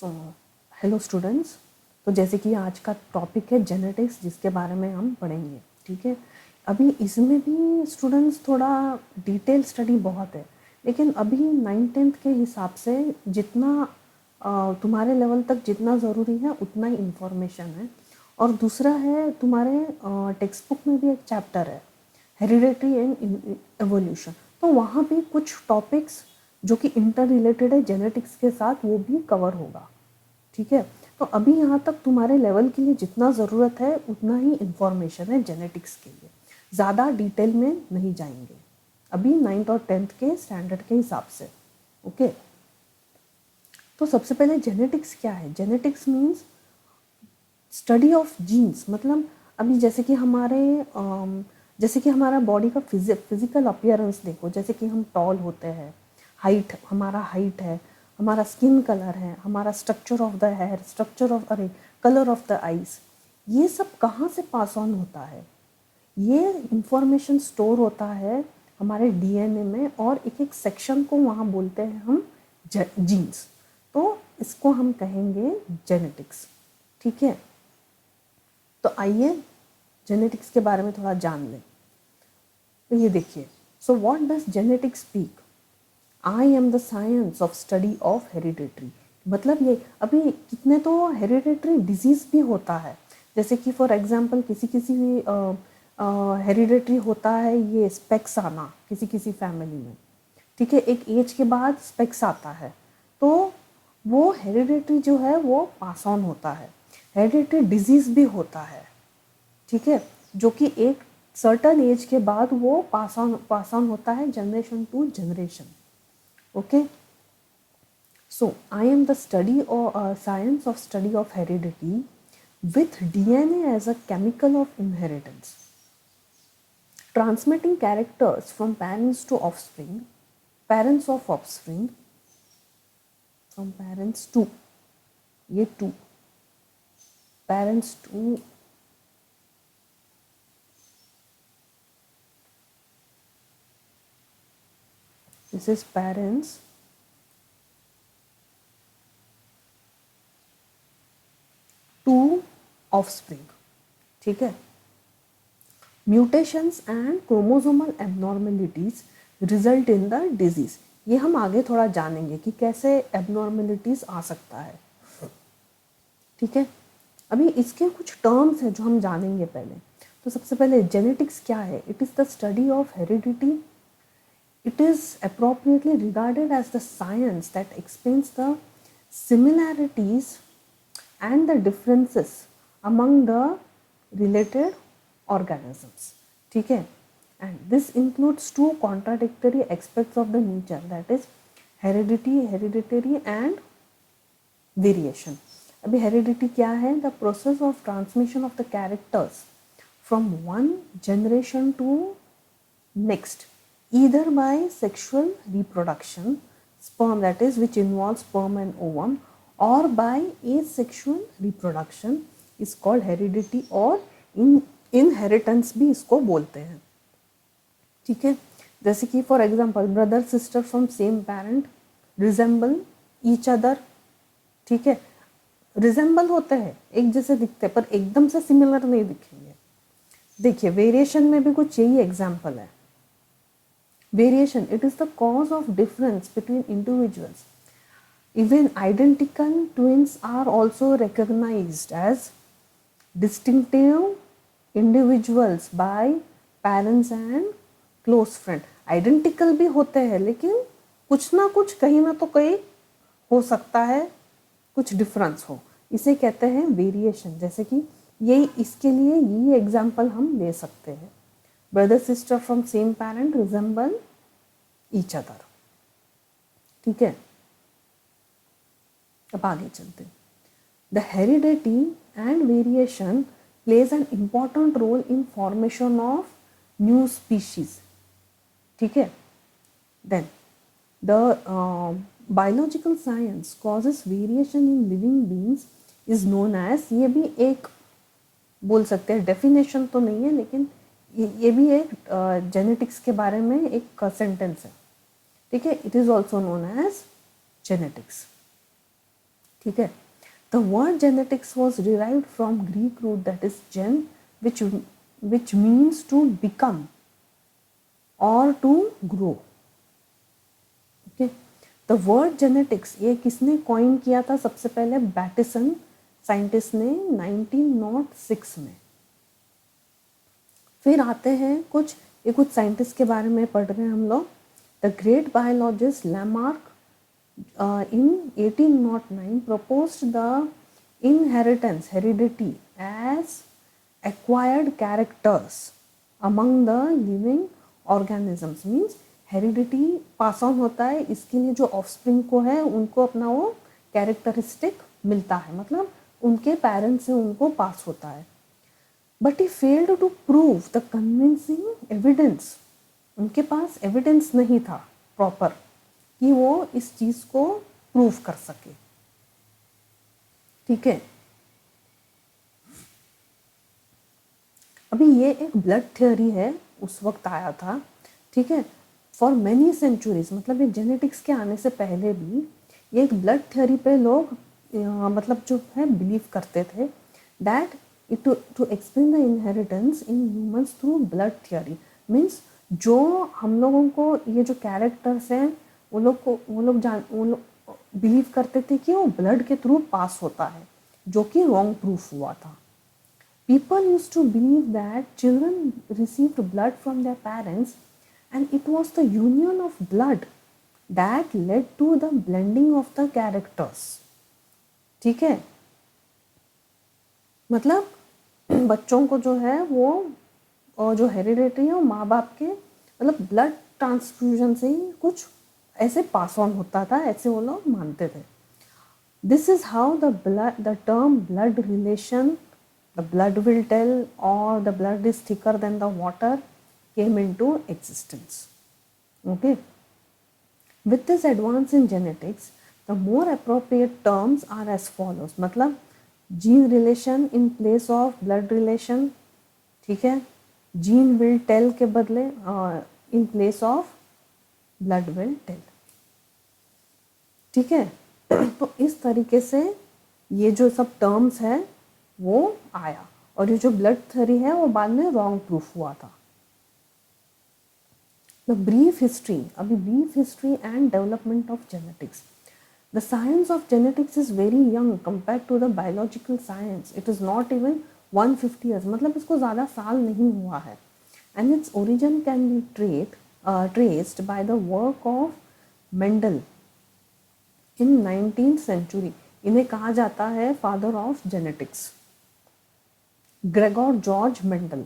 So hello students. तो जैसे कि आज का टॉपिक है जेनेटिक्स, जिसके बारे में हम पढ़ेंगे। ठीक है, अभी इसमें भी स्टूडेंट्स थोड़ा डिटेल स्टडी बहुत है, लेकिन अभी 9th-10th के हिसाब से जितना तुम्हारे लेवल तक जितना ज़रूरी है उतना ही इंफॉर्मेशन है। और दूसरा है, तुम्हारे टेक्स्ट बुक में भी एक चैप्टर है हेरिडिटी एंड एवोल्यूशन, तो वहाँ भी कुछ टॉपिक्स जो कि इंटर रिलेटेड है जेनेटिक्स के साथ, वो भी कवर होगा। ठीक है, तो अभी यहाँ तक तुम्हारे लेवल के लिए जितना ज़रूरत है उतना ही इंफॉर्मेशन है जेनेटिक्स के लिए, ज़्यादा डिटेल में नहीं जाएंगे अभी 9th और 10th के स्टैंडर्ड के हिसाब से। ओके, तो सबसे पहले जेनेटिक्स क्या है। Genetics means study of genes. मतलब अभी जैसे कि हमारा बॉडी का फिजिकल अपीयरेंस देखो, जैसे कि हम टॉल होते हैं, हमारा हाइट है, हमारा स्किन कलर है, हमारा structure of the hair, colour of the eyes, ये सब कहाँ से पास ऑन होता है। ये इंफॉर्मेशन स्टोर होता है हमारे डीएनए में, और एक एक सेक्शन को वहाँ बोलते हैं हम जीन्स। तो इसको हम कहेंगे जेनेटिक्स। ठीक है, तो आइए जेनेटिक्स के बारे में थोड़ा जान लें। तो ये देखिए, so what does genetics speak. I am the science of study of hereditary. मतलब ये अभी कितने तो हेरिडिटरी डिजीज भी होता है, जैसे कि फॉर एग्जांपल किसी किसी हेरिडिटरी होता है ये स्पेक्स आना किसी किसी फैमिली में। ठीक है, एक एज के बाद स्पेक्स आता है, तो वो हेरिडिटरी जो है वो पास ऑन होता है। हेरिडिटरी डिजीज भी होता है, ठीक है, जो कि एक सर्टन एज के बाद वो पास ऑन होता है generation to generation. Okay, so I am the study or science of study of heredity with DNA as a chemical of inheritance, transmitting characters from parents to offspring, parents of offspring, from parents to, ये to, parents to, this is parents to offspring. ठीक है, mutations and chromosomal abnormalities result in the disease. ये हम आगे थोड़ा जानेंगे कि कैसे एबनॉर्मेलिटीज आ सकता है। ठीक है, अभी इसके कुछ टर्म्स हैं जो हम जानेंगे पहले। तो सबसे पहले जेनेटिक्स क्या है। It is the study of heredity. It is appropriately regarded as the science that explains the similarities and the differences among the related organisms. ठीक है, and this includes two contradictory aspects of the nature, that is hereditary and variation. अभी heredity क्या है। The process of transmission of the characters from one generation to next, either by sexual reproduction, sperm that is which involves sperm and ovum, or by asexual reproduction is called heredity, और inheritance भी इसको बोलते हैं। ठीक है, जैसे कि for example brother sister from same parent resemble each other. ठीक है, रिजेंबल होते हैं, एक जैसे दिखते हैं, पर एकदम से सिमिलर नहीं दिखेंगे। देखिए, वेरिएशन में भी कुछ यही एग्जाम्पल है। Variation, it is the cause of difference between individuals. Even identical twins are also recognized as distinctive individuals by parents and close friend. Identical भी होते हैं, लेकिन कुछ ना कुछ कहीं ना तो कहीं हो सकता है कुछ डिफरेंस हो, इसे कहते हैं वेरिएशन। जैसे कि यही इसके लिए ये एग्जाम्पल हम ले सकते हैं। Brother sister from same parent resemble each other. ठीक है, अब आगे चलते हैं। The heredity and variation plays an important role in formation of new species. ठीक है, then the biological science causes variation in living beings is known as, ये भी एक बोल सकते हैं, डेफिनेशन तो नहीं है लेकिन ये भी एक जेनेटिक्स के बारे में एक सेंटेंस है। ठीक है, it is also known as genetics. ठीक है। The word genetics was derived from Greek root that is gen which means to become or to grow. Okay, the word genetics ये किसने कॉइन किया था सबसे पहले? बैटिसन साइंटिस्ट ने 1906 में। फिर आते हैं कुछ साइंटिस्ट के बारे में पढ़ रहे हैं हम लोग। The great biologist Lamarck in 1809 proposed the inheritance heredity as acquired characters among the living organisms, means heredity pass on होता है, इसके लिए जो ऑफस्प्रिंग को है उनको अपना वो कैरेक्टरिस्टिक मिलता है, मतलब उनके पेरेंट्स से उनको पास होता है। But he failed to prove the convincing evidence, उनके पास एविडेंस नहीं था प्रॉपर कि वो इस चीज को प्रूव कर सके। ठीक है, अभी ये एक ब्लड थ्योरी है, उस वक्त आया था। ठीक है, फॉर मेनी सेंचुरीज, मतलब ये जेनेटिक्स के आने से पहले भी ये एक ब्लड थ्योरी पे लोग मतलब जो है बिलीव करते थे that it to explain the inheritance in humans through blood theory, means जो हम लोगों को ये जो कैरेक्टर्स हैं वो लोग बिलीव करते थे कि वो ब्लड के थ्रू पास होता है, जो कि रॉन्ग प्रूफ हुआ था। People used to believe that children received blood from their parents and it was the union of blood that led to the blending of the characters. ठीक है, मतलब बच्चों को जो है वो जो हेरिडिटी है वो माँ बाप के मतलब ब्लड ट्रांसफ्यूजन से ही कुछ ऐसे पास ऑन होता था, ऐसे वो लोग मानते थे। This is how the term blood relation, the blood will tell, or the blood is thicker than the water came into existence. Okay, with this advance in genetics the more appropriate terms are as follows, मतलब gene relation in place of blood relation, ठीक है, gene will tell के बदले in place of blood will tell। ठीक है, तो इस तरीके से ये जो सब टर्म्स है वो आया, और ये जो ब्लड थ्योरी है वो बाद में रॉन्ग प्रूफ हुआ था। द ब्रीफ हिस्ट्री, अभी brief history and development of genetics. The science of genetics is very young compare to the biological science, it is not even 150 years, मतलब इसको ज़्यादा साल नहीं हुआ है। And its origin can be traced by the work of Mendel in 19th century. इन्हें कहा जाता है father of genetics, Gregor George Mendel.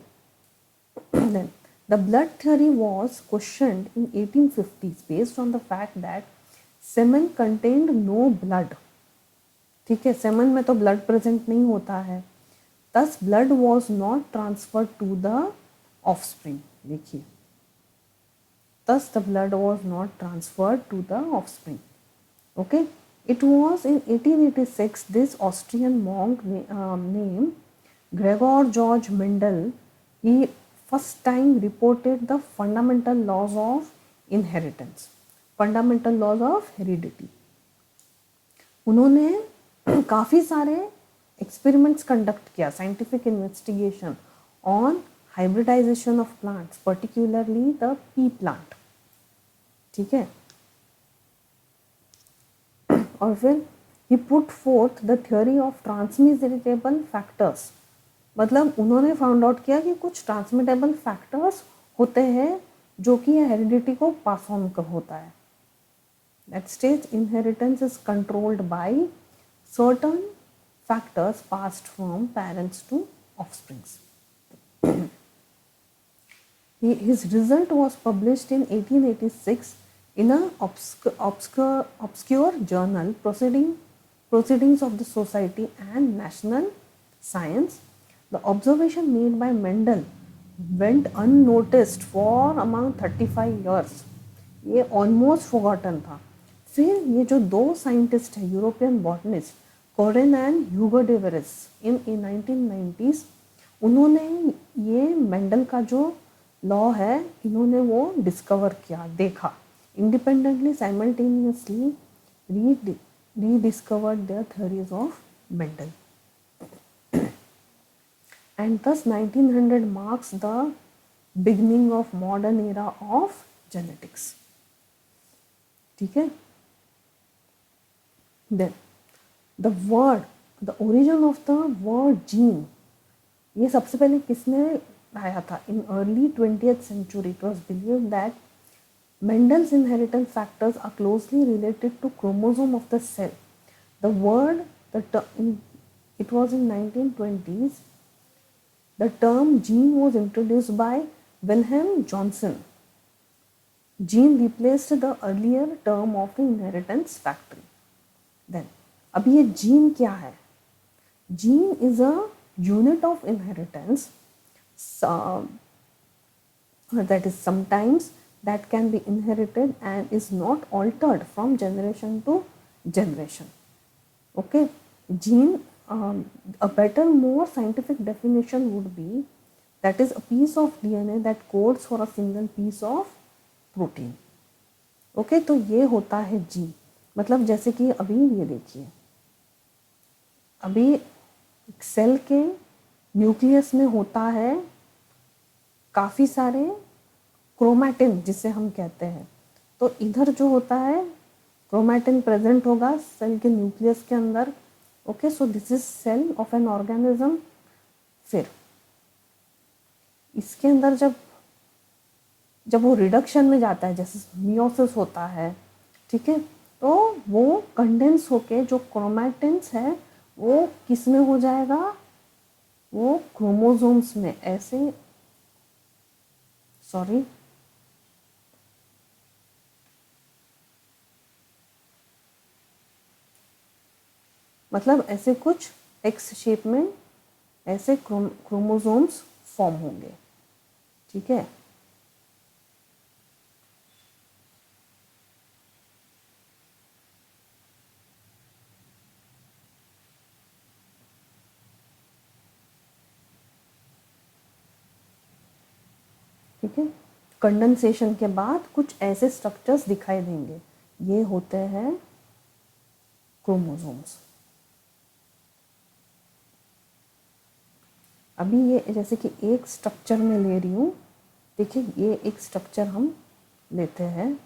Then the blood theory was questioned in 1850s based on the fact that semen contained no blood. ठीक है, semen में तो blood present नहीं होता है, thus blood was not transferred to the offspring। देखिए, thus the blood was not transferred to the offspring। Okay, it was in 1886 this Austrian monk named Gregor George Mendel, he first time reported the fundamental laws of inheritance, fundamental laws of heredity। उन्होंने काफ़ी सारे experiments conduct किया, scientific investigation on hybridization of plants, particularly the pea plant. ठीक है, और फिर he put forth the theory of transmissible factors, मतलब उन्होंने फाउंड आउट किया कि कुछ ट्रांसमिटेबल फैक्टर्स होते हैं जो कि हेरिडिटी को पास ऑन कर होता है। That stage inheritance is controlled by certain factors passed from parents to offsprings. His result was published in 1886 in an obscure journal, Proceedings of the Society and National Science। The observation made by Mendel went unnoticed for among 35 years। ये almost forgotten था। फिर ये जो दो scientist हैं, European botanist Correns and Hugo de Vries, in 1990s, उन्होंने ये Mendel का जो लॉ है इन्होंने वो डिस्कवर किया, देखा independently, simultaneously rediscovered their theories of Mendel. And thus 1900 marks the beginning of modern era of genetics. ठीक है. Then the word, the origin of the word gene, ये सबसे पहले किसने लाया था? In early 20th century it was believed that Mendel's inheritance factors are closely related to chromosome of the cell. The word, it was in 1920s, the term gene was introduced by Wilhelm Johnson. Gene replaced the earlier term of the inheritance factor. Then, अब ये gene क्या है? Gene is a unit of inheritance that is sometimes that can be inherited and is not altered from generation to generation. Okay, gene, a better, more scientific definition would be that is a piece of DNA that codes for a single piece of protein. Okay, तो ये होता है gene. मतलब जैसे कि अभी ये देखिए, अभी सेल के न्यूक्लियस में होता है काफ़ी सारे क्रोमैटिन जिसे हम कहते हैं. तो इधर जो होता है क्रोमैटिन प्रेजेंट होगा सेल के न्यूक्लियस के अंदर. Okay, so this is cell of an organism. फिर इसके अंदर जब वो रिडक्शन में जाता है, जैसे मियोसिस होता है, ठीक है, तो वो कंडेंस होके जो क्रोमैटिन्स है वो किस में हो जाएगा? वो क्रोमोसोम्स में. ऐसे सॉरी, मतलब ऐसे कुछ एक्स शेप में ऐसे क्रोमोसोम्स फॉर्म होंगे. ठीक है, ठीक है. कंडेंसेशन के बाद कुछ ऐसे स्ट्रक्चर्स दिखाई देंगे, ये होते हैं क्रोमोसोम्स. अभी ये जैसे कि एक स्ट्रक्चर में ले रही हूँ. देखिए, ये एक स्ट्रक्चर हम लेते हैं.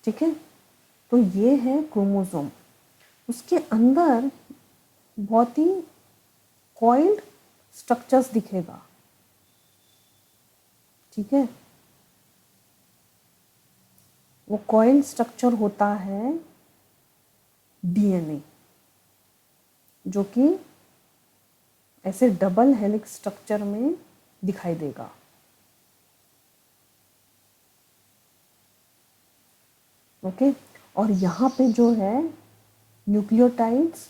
ठीक है, तो ये है क्रोमोसोम. उसके अंदर बहुत ही कॉइल्ड स्ट्रक्चर्स दिखेगा. ठीक है, वो कॉइल्ड स्ट्रक्चर होता है डीएनए, जो कि ऐसे डबल हेलिक्स स्ट्रक्चर में दिखाई देगा. ओके, और यहाँ पे जो है न्यूक्लियोटाइड्स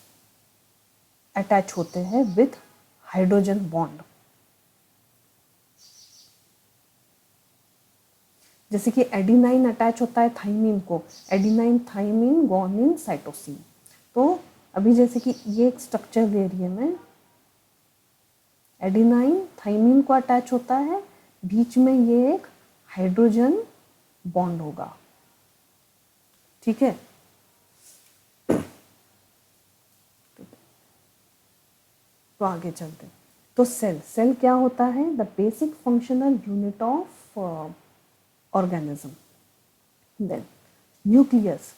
अटैच होते हैं विथ हाइड्रोजन बॉन्ड. जैसे कि एडिनाइन अटैच होता है थाइमिन को, एडिनाइन, थाइमिन, गुआनिन, साइटोसिन. तो अभी जैसे कि ये एक स्ट्रक्चर दे रही है मैं, एडिनाइन थाइमिन को अटैच होता है, बीच में ये एक हाइड्रोजन बॉन्ड होगा. ठीक है, तो आगे चलते हैं. तो सेल क्या होता है? The basic functional unit of organism. Then nucleus.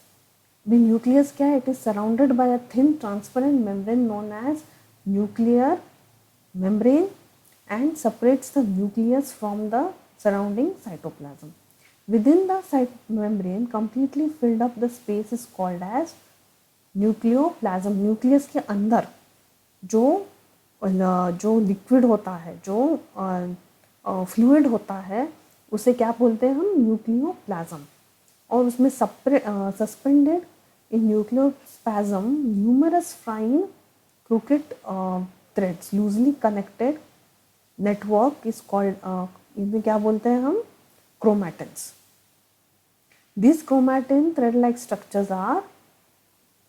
Nucleus क्या है? It is surrounded by a thin transparent membrane known as nuclear membrane and separates the nucleus from the surrounding cytoplasm. Within the membrane, completely filled up the space is called as nucleoplasm. Nucleus के अंदर जो liquid होता है, जो fluid होता है, उसे क्या बोलते हैं हम? न्यूक्लियोप्लाज्म. और उसमें suspended in nucleoplasm numerous fine crooked threads loosely connected network is called इन्हें क्या बोलते हैं हम? क्रोमैटिन्स. These chromatin thread-like structures are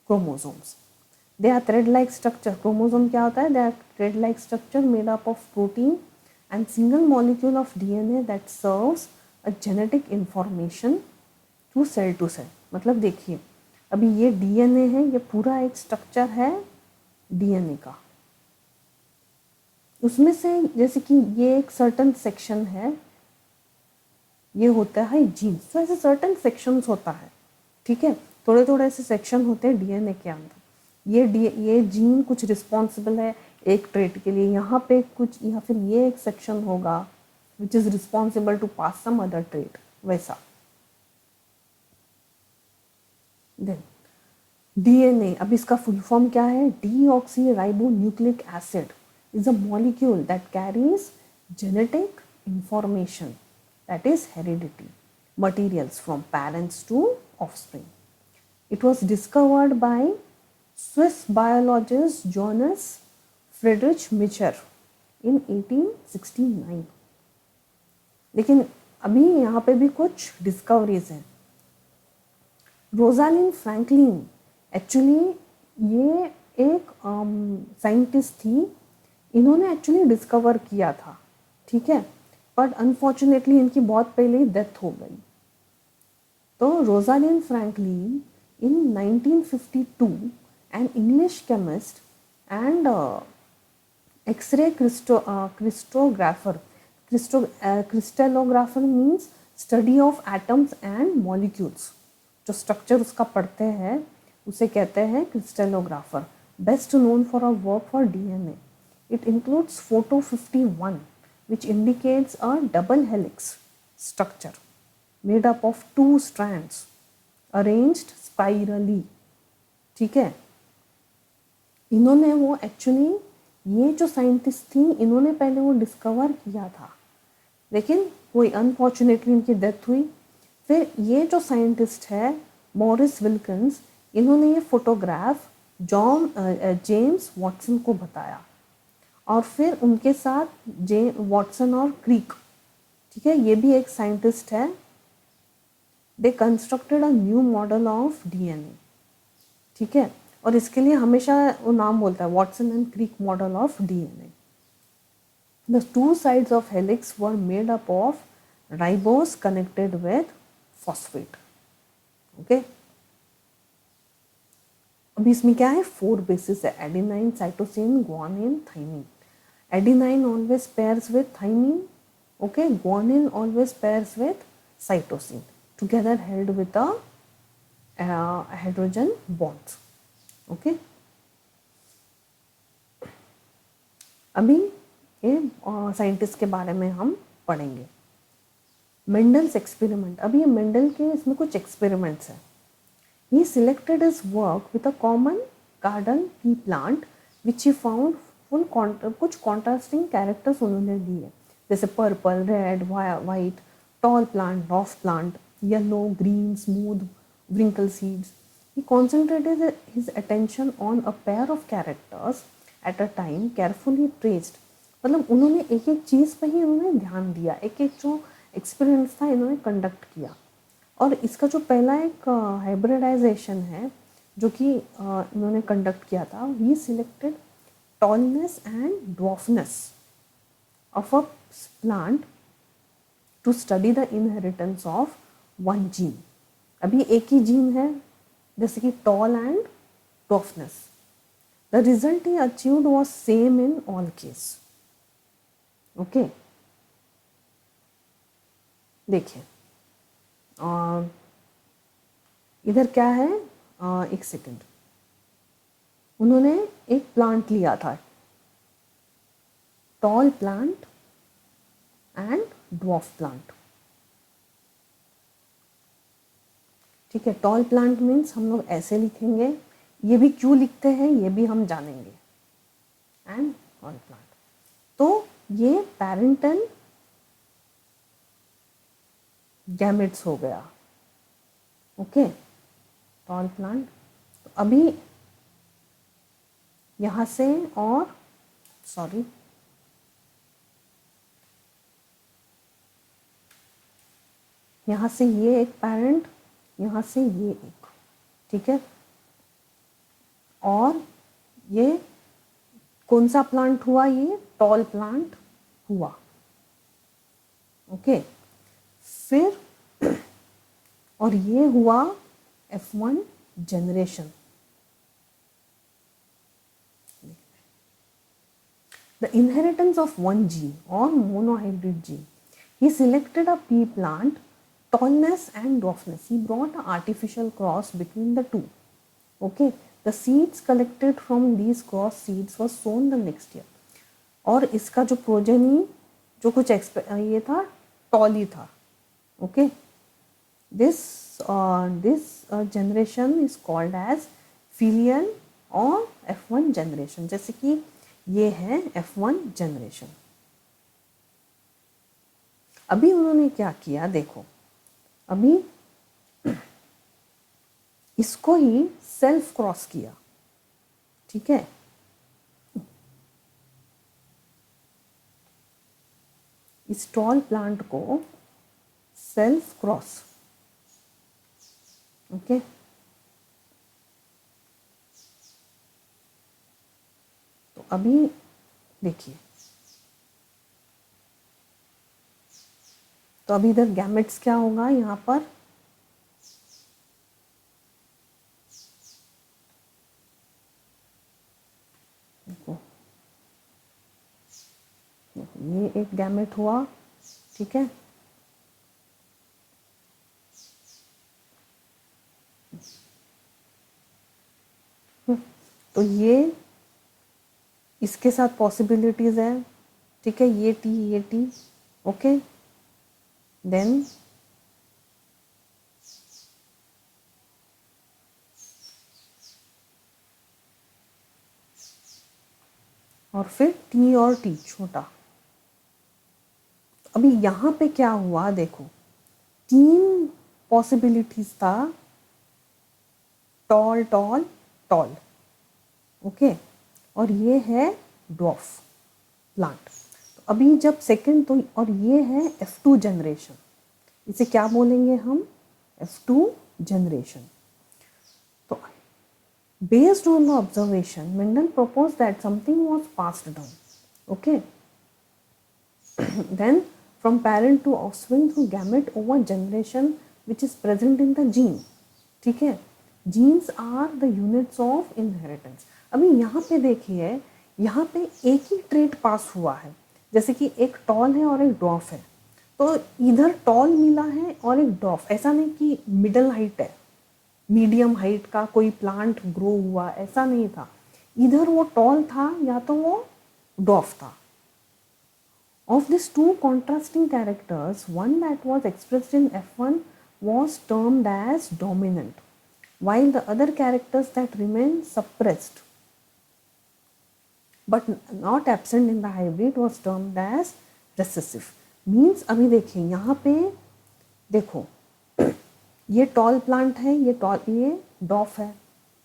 chromosomes. They are thread-like structure. Chromosome क्या होता है? They are thread-like structure made up of protein and single molecule of DNA that serves a genetic information to cell. मतलब देखिए, अभी ये DNA है, ये पूरा एक स्ट्रक्चर है DNA का। उसमें से जैसे कि ये एक सर्टन सेक्शन है, ये होता है जीन्स। तो ऐसे सर्टन सेक्शंस होता है, ठीक है, थोड़े थोड़े ऐसे सेक्शन होते हैं डीएनए के अंदर। ये जीन कुछ रिस्पॉन्सिबल है एक ट्रेट के लिए, यहाँ पे कुछ, या फिर ये एक सेक्शन होगा which is responsible to pass some other trait, वैसा। देन डीएनए, अब इसका फुल फॉर्म क्या है? Deoxyribonucleic acid is a molecule that carries genetic information, that is heredity materials from parents to offspring. It was discovered by Swiss biologist Johannes Friedrich Micher in 1869. लेकिन अभी यहाँ पे भी कुछ discoveries हैं। Rosalind Franklin, actually ये एक scientist थी, इन्होंने एक्चुअली डिस्कवर किया था, ठीक है, बट अनफॉर्चुनेटली इनकी बहुत पहले ही डेथ हो गई। तो Rosalind Franklin in 1952 an English chemist and x ray crystallographer, crystallographer means study of atoms and molecules, जो स्ट्रक्चर उसका पढ़ते हैं उसे कहते हैं crystallographer. Best known for a work for DNA. It includes photo 51, which indicates a double helix structure made up of 2 strands arranged spirally. ठीक है, इन्होंने वो एक्चुअली, ये जो साइंटिस्ट थी, इन्होंने पहले वो डिस्कवर किया था, लेकिन कोई अनफॉर्चुनेटली इनकी डेथ हुई। फिर ये जो साइंटिस्ट है मॉरिस विल्किंस, इन्होंने ये फोटोग्राफ जेम्स वॉटसन को बताया, और फिर उनके साथ वॉटसन और क्रीक, ठीक है, ये भी एक साइंटिस्ट है, they constructed a new model of DNA, ठीक है, और इसके लिए हमेशा वो नाम बोलता है Watson and creek model of DNA. The 2 sides of helix were made up of ribose connected with phosphate. Okay, अभी इसमें क्या है? 4 बेसिस है, adenine, cytosine, guanine, thymine. Adenine always pairs with thymine, okay, guanine always pairs with cytosine, together held with a hydrogen bonds, okay. अभी ये scientist के बारे में हम पढ़ेंगे। मेंडल्स एक्सपेरिमेंट, अभी ये मेंडल के इसमें कुछ एक्सपेरिमेंट्स हैं। He selected his work with a common garden pea plant which he found कुछ contrasting characters उन्होंने दिए, जैसे purple, red, white, tall plant, डॉफ plant, yellow, green, smooth, wrinkle seeds. He concentrated his attention on a pair of characters at a time, carefully traced. मतलब उन्होंने एक एक चीज़ पर ही उन्होंने ध्यान दिया, एक एक जो एक्सपीरियंस था इन्होंने कंडक्ट किया। और इसका जो पहला एक हाइब्रिडाइजेशन है जो कि इन्होंने कंडक्ट किया था, he selected tallness and dwarfness of a plant to study the inheritance of one gene. अभी एक ही जीन है, जैसे कि tall and dwarfness. The result he achieved was same in all case, okay. देखिए इधर क्या है, एक सेकंड, उन्होंने एक प्लांट लिया था, tall plant and dwarf plant, ठीक है। टॉल प्लांट मीन्स हम लोग ऐसे लिखेंगे, ये भी क्यों लिखते हैं ये भी हम जानेंगे, एंड टॉल प्लांट। तो ये पैरेंटल गैमेट्स हो गया, ओके, टॉल प्लांट। तो अभी यहाँ से और सॉरी यहाँ से ये एक पैरेंट, यहाँ से ये एक, ठीक है। और ये कौन सा प्लांट हुआ? ये टॉल प्लांट हुआ, ओके, फिर और ये हुआ F1 generation. The inheritance of one gene or monohybrid gene. He selected a pea plant, tallness and dwarfness. He brought an artificial cross between the two. Okay, the seeds collected from these cross seeds was sown the next year. और इसका जो progeny जो कुछ ये था toll ही था। Okay, this generation is called as filial और F1 generation। जैसे कि ये है F1 जनरेशन। अभी उन्होंने क्या किया देखो, अभी इसको ही सेल्फ क्रॉस किया, ठीक है। इस टॉल प्लांट को सेल्फ क्रॉस, ओके। तो अभी देखिए, तो अभी इधर गैमेट्स क्या होगा यहाँ पर, देखो ये एक गैमेट हुआ, ठीक है। तो ये इसके साथ पॉसिबिलिटीज है, ठीक है, ये टी, ओके। देन और फिर टी और टी छोटा। अभी यहाँ पे क्या हुआ देखो, 3 पॉसिबिलिटीज था, टॉल टॉल टॉल, ओके। और ये है ड्वार्फ प्लांट। तो अभी जब सेकंड, तो और ये है F2 जनरेशन, इसे क्या बोलेंगे हम, F2 जनरेशन। तो based on the observation, Mendel proposed that something was passed down, okay, then from parent to offspring through gamete over generation which is present in the gene, ठीक है। genes are the units of inheritance। अभी यहाँ पे देखिए, यहाँ पे एक ही trait पास हुआ है, जैसे कि एक टॉल है और एक ड्वार्फ है, तो इधर टॉल मिला है और एक ड्वार्फ, ऐसा नहीं कि मिडल हाइट है, मीडियम हाइट का कोई प्लांट ग्रो हुआ, ऐसा नहीं था। इधर वो टॉल था या तो वो ड्वार्फ था। Of these two contrasting characters, one that was expressed in F1 was termed as dominant, while the other characters that remained suppressed but not absent in the hybrid was termed as recessive। Means अभी देखिए यहाँ पे देखो, ये tall plant है, ये डॉफ है,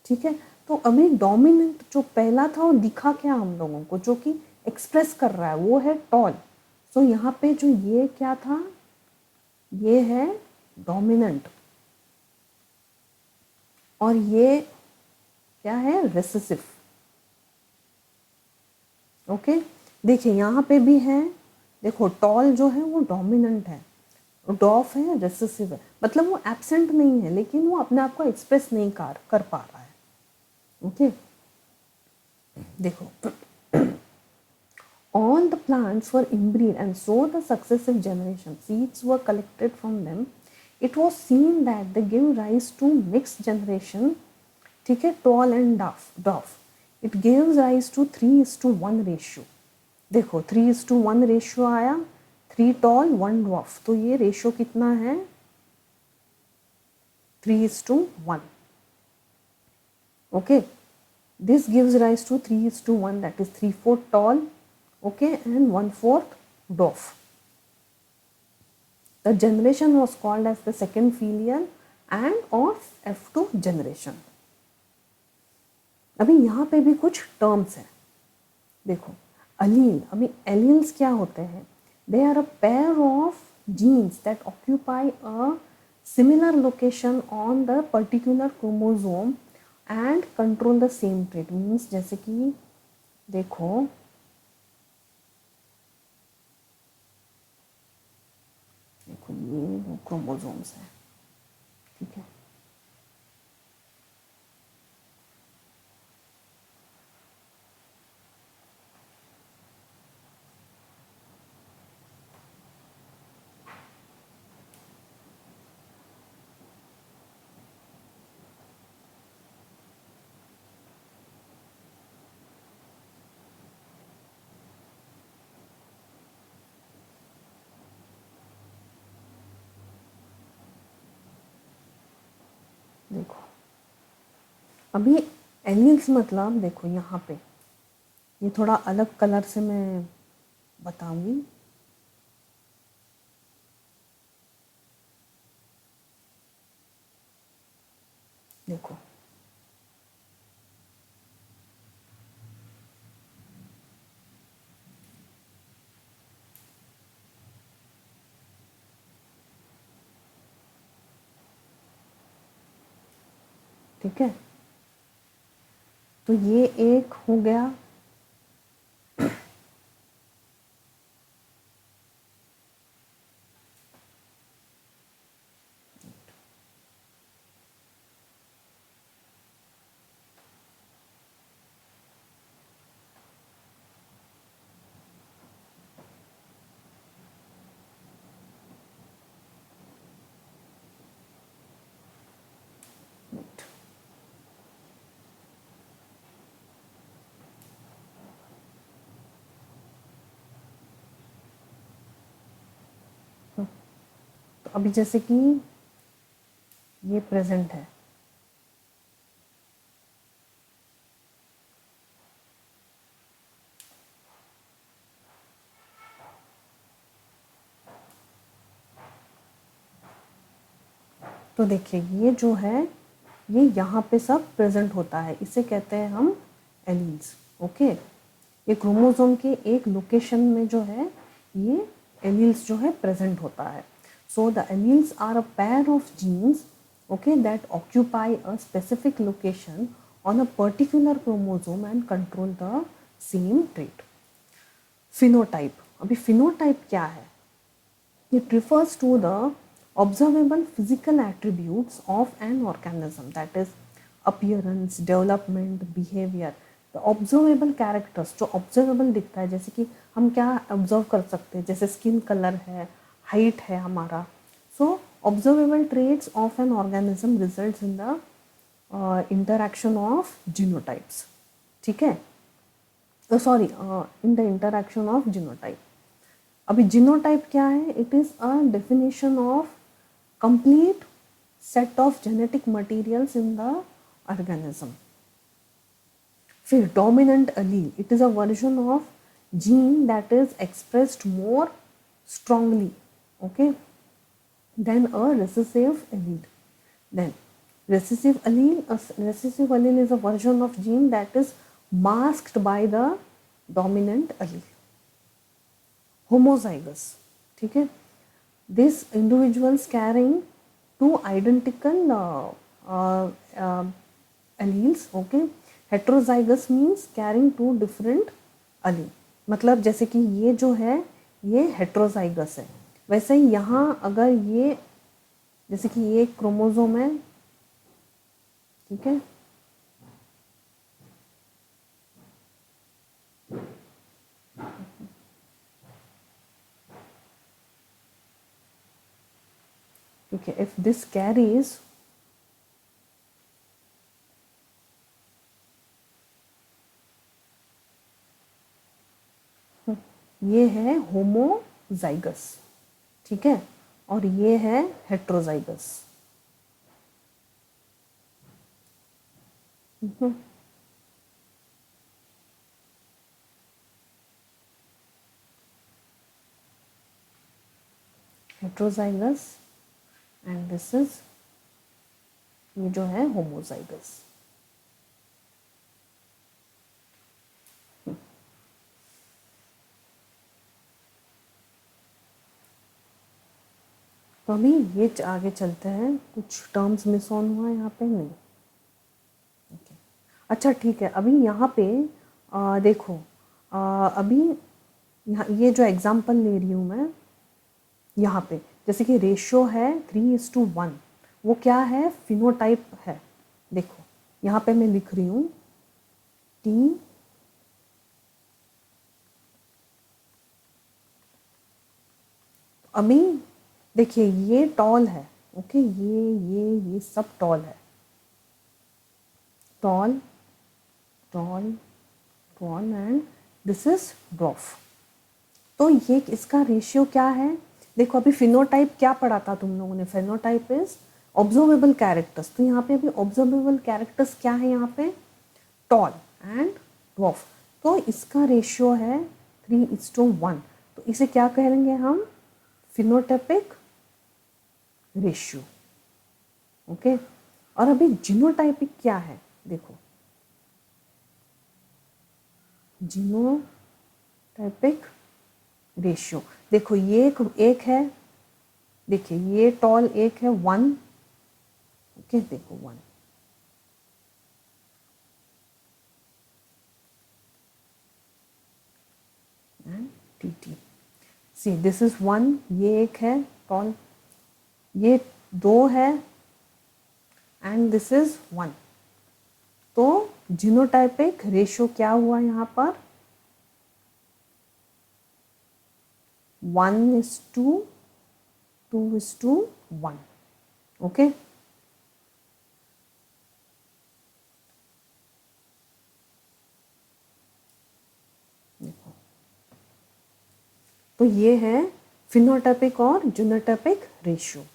ठीक है। तो अभी डोमिनेंट जो पहला था वो दिखा क्या हम लोगों को, जो कि एक्सप्रेस कर रहा है वो है टॉल। सो यहाँ पे जो ये क्या था, ये है डोमिनेंट, और ये क्या है, रेसेसिव, ओके। देखिए यहाँ पे भी है, देखो टॉल जो है वो डोमिनेंट है, डॉफ है रेसेसिव है, मतलब वो एब्सेंट नहीं है लेकिन वो अपने आप को एक्सप्रेस नहीं कर पा रहा है, ओके। देखो all the plants were inbreed and so the successive generation seeds were collected from them, it was seen that they give rise to mixed generation, ठीक है, tall and dwarf। it gives rise to 3:1 ratio। देखो 3:1 ratio आया, 3 toll 1 dwarf, तो ये ratio कितना है, 3:1, okay. This gives rise to 3:1, that is 3/4 tall, okay, and 1/4 dwarf। The generation was called as the second filial and or F2 generation। अभी यहाँ पे भी कुछ टर्म्स हैं, देखो allele। अभी alleles क्या होते हैं, they are a pair of genes that occupy a similar location on the particular chromosome and control the same trait। means जैसे कि देखो देखो ये वो क्रोमोसोम्स है, ठीक है। देखो अभी एलील्स मतलब देखो यहाँ पे ये थोड़ा अलग कलर से मैं बताऊंगी। देखो ठीक है, तो ये एक हो गया। तो अभी जैसे कि ये प्रेजेंट है, तो देखिए ये जो है ये यहाँ पे सब प्रेजेंट होता है, इसे कहते हैं हम एलील्स। ओके, ये क्रोमोसोम के एक लोकेशन में जो है ये एलील्स जो है प्रेजेंट होता है। So the alleles are a pair of genes, okay, that occupy a specific location on a particular chromosome and control the same trait. Phenotype, अभी फिनोटाइप क्या है? It refers to the observable physical attributes of an organism, that is appearance, development, behavior. The observable characters, जो observable दिखता है, जैसे कि हम क्या observe कर सकते हैं, जैसे skin color है, height है हमारा। So observable traits of an organism results in the interaction of genotypes, ठीक है, sorry, in the interaction of genotype। अभी जीनोटाइप क्या है? It is a definition of complete set of genetic materials in the organism. फिर dominant allele, it is a version of gene that is expressed more strongly, okay, then a recessive allele. Then recessive allele is a version of gene that is masked by the dominant allele. Homozygous, ठीक है, this individuals carrying two identical alleles, okay. Heterozygous means carrying two different allele, मतलब जैसे कि ये जो है ये heterozygous है, वैसे ही यहाँ अगर ये जैसे कि ये क्रोमोसोम है, ठीक है, ठीक है, इफ दिस कैरीज ये है होमोजाइगस, ठीक है, और ये है heterozygous. Heterozygous and this is ये जो है होमोजाइगस। तो अभी ये आगे चलते हैं, कुछ टर्म्स मिस ऑन हुआ यहाँ पे नहीं, okay. अच्छा ठीक है, अभी यहाँ पे देखो अभी यहाँ ये जो एग्जाम्पल ले रही हूँ मैं यहाँ पे जैसे कि रेशियो है 3:1, वो क्या है, फिनोटाइप है। देखो यहाँ पे मैं लिख रही हूँ टी अभी देखिए ये टॉल है, ओके, ये सब टॉल है, toll toll tall and this is dwarf. तो ये इसका रेशियो क्या है, देखो अभी फिनोटाइप क्या पढ़ा था तुम लोगों ने, फिनोटाइप इज ऑब्जर्वेबल कैरेक्टर्स, तो यहाँ पे अभी ऑब्जर्वेबल कैरेक्टर्स क्या है यहाँ पे, टॉल एंड ड्वार्फ। तो इसका रेशियो है 3:1, तो इसे क्या कहेंगे हम, फिनोटाइपिक रेशियो, ओके। और अभी जीनोटाइपिक क्या है, देखो जीनोटाइपिक रेशियो, देखो ये एक है, देखिए ये टॉल एक है 1, ओके, देखो 1, and T see this is 1, ये एक है टॉल, ये 2 है एंड दिस इज 1। तो जीनोटाइपिक रेशियो क्या हुआ यहाँ पर, 1:2:1, ओके। देखो तो ये है फिनोटाइपिक और जीनोटाइपिक रेशियो।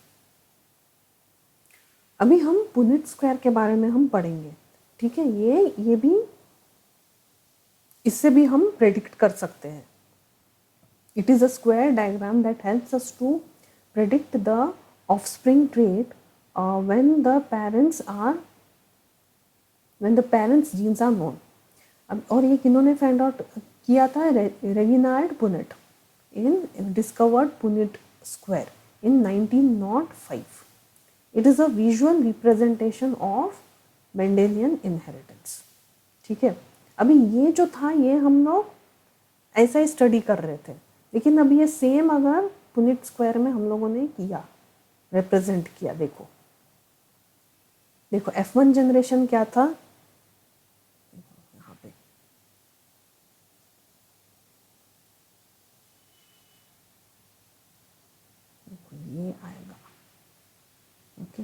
अभी हम पुनेट स्क्वायर के बारे में हम पढ़ेंगे, ठीक है, ये भी इससे भी हम प्रेडिक्ट कर सकते हैं। It is a square diagram that helps us to predict the offspring trait when the parents genes are known. अब और ये किन्होंने फाइंड आउट किया था, Reginald Punnett in discovered Punnett square in 1905। It is a visual representation of Mendelian inheritance, ठीक है। अभी ये जो था ये हम लोग ऐसा ही स्टडी कर रहे थे, लेकिन अभी ये सेम अगर पुनेट स्क्वायर में हम लोगों ने किया, रिप्रेजेंट किया, देखो देखो F1 जनरेशन क्या था, यहाँ पे देखो ये आएगा, ओके,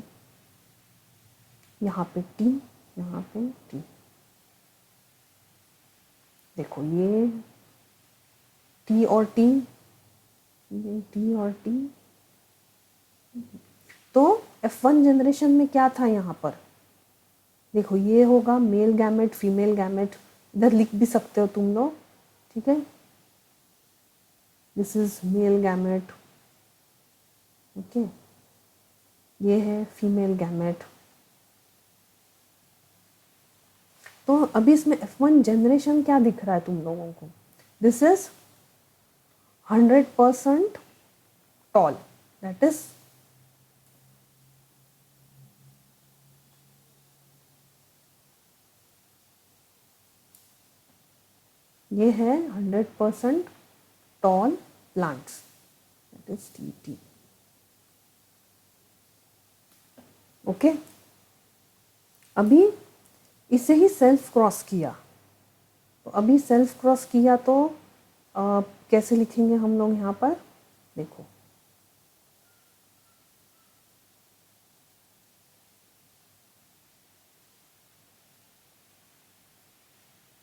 यहाँ पे टी, यहाँ पे टी, देखो ये टी और टी, ये टी और टी। तो F1 जनरेशन में क्या था यहाँ पर, देखो ये होगा मेल गैमेट फीमेल गैमेट, इधर लिख भी सकते हो तुम लोग, ठीक है, this is male gamete, okay, ये है फीमेल गैमेट। तो अभी इसमें F1 जनरेशन क्या दिख रहा है तुम लोगों को, this is 100% tall, that is ये है 100% tall plants, that is TT, okay. अभी इसे ही सेल्फ क्रॉस किया, तो अभी सेल्फ क्रॉस किया तो कैसे लिखेंगे हम लोग यहाँ पर, देखो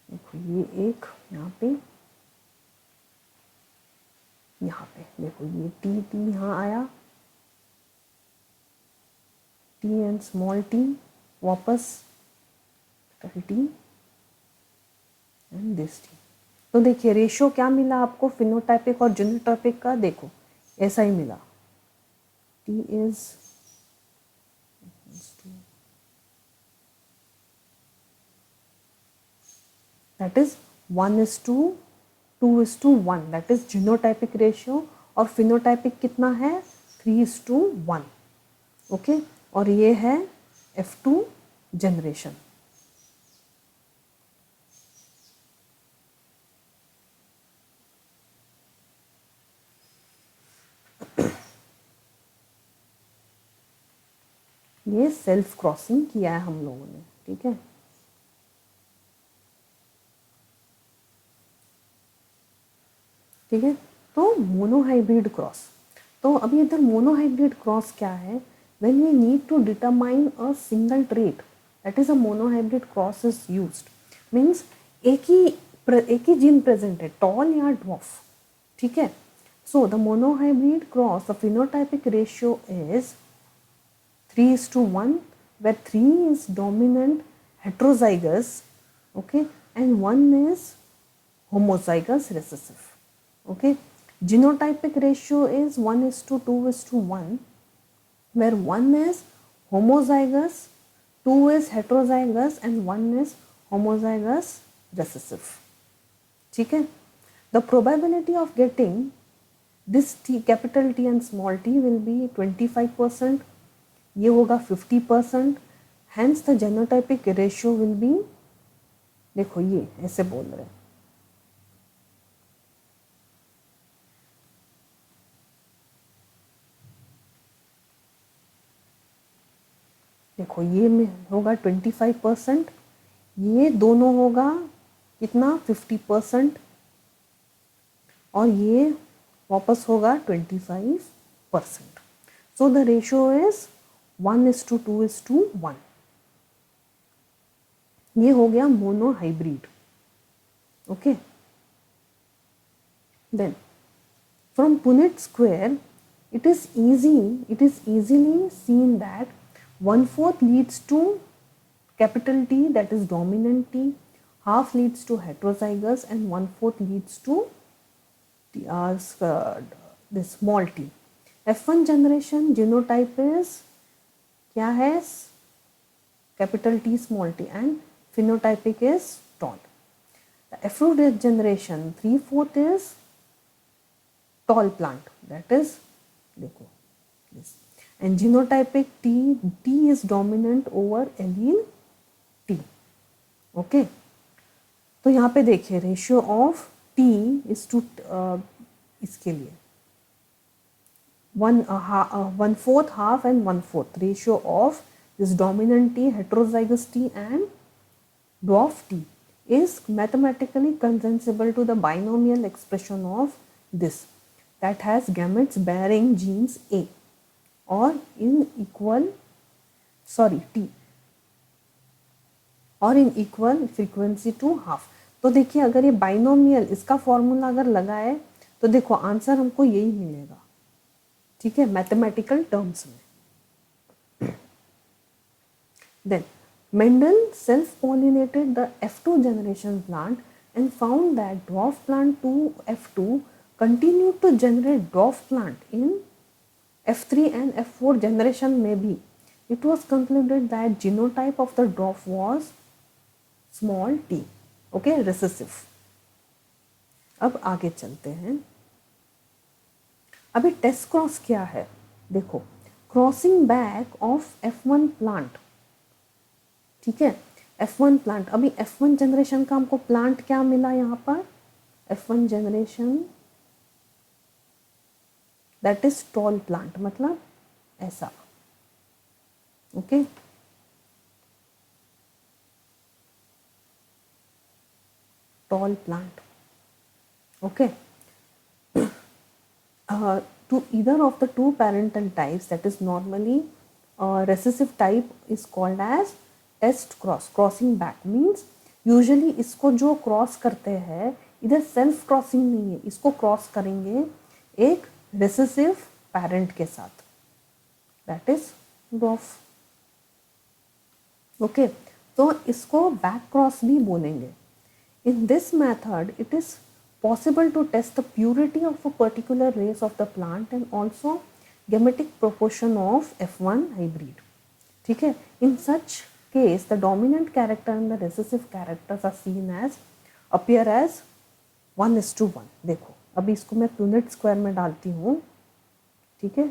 देखो ये एक यहाँ पे देखो ये टी यहाँ आया, टी एंड स्मॉल टी, वापस टी एंड दिस टी। तो देखिए रेशियो क्या मिला आपको फिनोटाइपिक और जीनोटाइपिक का, देखो ऐसा ही मिला, T is that is 1:2:1, that is genotypic ratio, और फिनोटाइपिक कितना है 3:1, ओके। और ये है F2 जनरेशन। ये सेल्फ क्रॉसिंग किया है हम लोगों ने, ठीक है। ठीक है, तो मोनोहाइब्रिड क्रॉस, तो अभी इधर मोनोहाइब्रिड क्रॉस क्या है, when we need to determine a single trait, that is a monohybrid cross is used. Means एक ही जीन प्रेजेंट है, टॉल या ड्वार्फ, ठीक है। So the monohybrid cross, the phenotypic ratio is 3:1, where 3 is dominant heterozygous, okay, and 1 is homozygous recessive, okay. Genotypic ratio is 1:2:1, where 1 is homozygous, 2 is heterozygous, and 1 is homozygous recessive, ठीक है। The probability of getting this T, capital T and small t will be 25%, ये होगा 50%, hence the genotypic ratio will be, देखो ये ऐसे बोल रहे हैं, देखो ये में होगा 25%, ये दोनों होगा कितना 50%, और ये वापस होगा 25%। सो द रेशियो इज 1:2:1, ये हो गया monohybrid, okay. Then from Punnett square, it is easily seen that 1/4 leads to capital T, that is dominant T, half leads to heterozygous, and 1/4 leads to this small t. F1 generation genotype is क्या है, capital T small t, and phenotypic is tall. The F2 generation 3/4 is tall plant, that is देखो this, and genotypic T is dominant over allele T, okay। तो यहाँ पे देखिए ratio of T is two, इसके लिए 1/4 half and 1/4 ratio of this dominant T, heterozygous T and dwarf T is mathematically condensable to the binomial expression of this, that has gametes bearing genes A or in equal T और in equal frequency to half. तो देखिए अगर ये binomial, इसका formula अगर लगाए तो देखो आंसर हमको यही मिलेगा, ठीक है, मैथमेटिकल टर्म्स में। Then Mendel self-pollinated the F2 generation plant and found that dwarf plant 2F2 continued to generate dwarf plant in F3 and F4 generation में भी। It was concluded that genotype of the dwarf was small t, okay, recessive। अब आगे चलते हैं, अभी test cross क्या है, देखो crossing back of F1 plant, ठीक है, F1 प्लांट। अभी F1 जनरेशन का हमको प्लांट क्या मिला यहाँ पर, F1 generation that is tall plant, मतलब ऐसा, okay. Tall plant, okay. To either of the two parental types, that is normally recessive type is called as test cross, crossing back means usually इसको जो cross करते हैं इधर self crossing नहीं है, इसको क्रॉस करेंगे एक रेसेसिव पेरेंट के साथ, दैट इज ड्वार्फ, ओके। तो इसको बैक क्रॉस भी बोलेंगे। In this method it is possible to test the purity of a particular race of the plant and also gametic proportion of F1 hybrid, ठीक है। In such case the dominant character and the recessive characters are seen as appear as 1:1। देखो अभी इसको मैं Punnett square में डालती हूँ, ठीक है,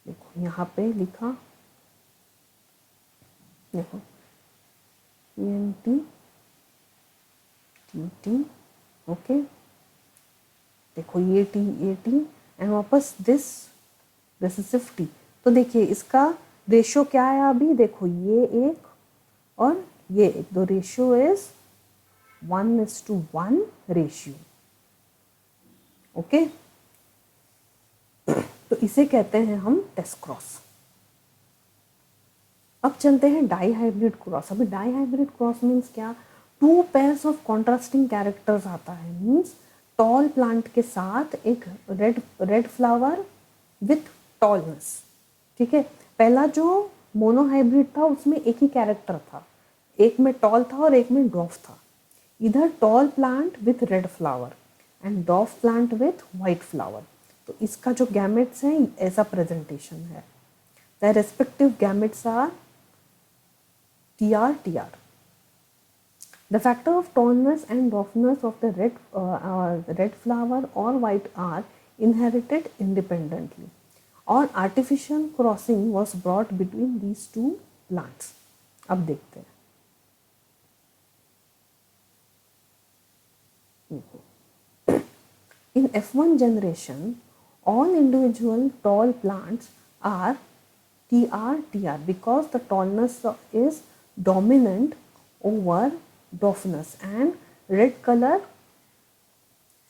देखो यहाँ पे लिखा, देखो ENT TT, ओके, देखो ये टी एंड वापस दिस इज 50। तो देखिए इसका रेशियो क्या है अभी, देखो ये एक और ये एक, the ratio is 1:1 ratio. Okay, तो इसे कहते हैं हम टेस्ट क्रॉस। अब चलते हैं डाई हाइब्रिड क्रॉस। अभी डाई हाइब्रिड क्रॉस मीन्स क्या, two pairs of contrasting characters आता है। मीन्स टॉल प्लांट के साथ एक रेड फ्लावर विथ टॉलनेस। ठीक है, पहला जो मोनो हाइब्रिड था उसमें एक ही कैरेक्टर था, एक में टॉल था और एक में डॉफ था। इधर tall plant with red flower and dwarf plant with white flower. तो इसका जो गैमेट्स हैं ऐसा प्रेजेंटेशन है। The respective gametes are TR. The factor of tallness and roughness of the red flower or white are inherited independently, और artificial crossing was brought between these two plants. अब देखते हैं, in F1 generation all individual tall plants are TR because the tallness is dominant over dwarfness and red color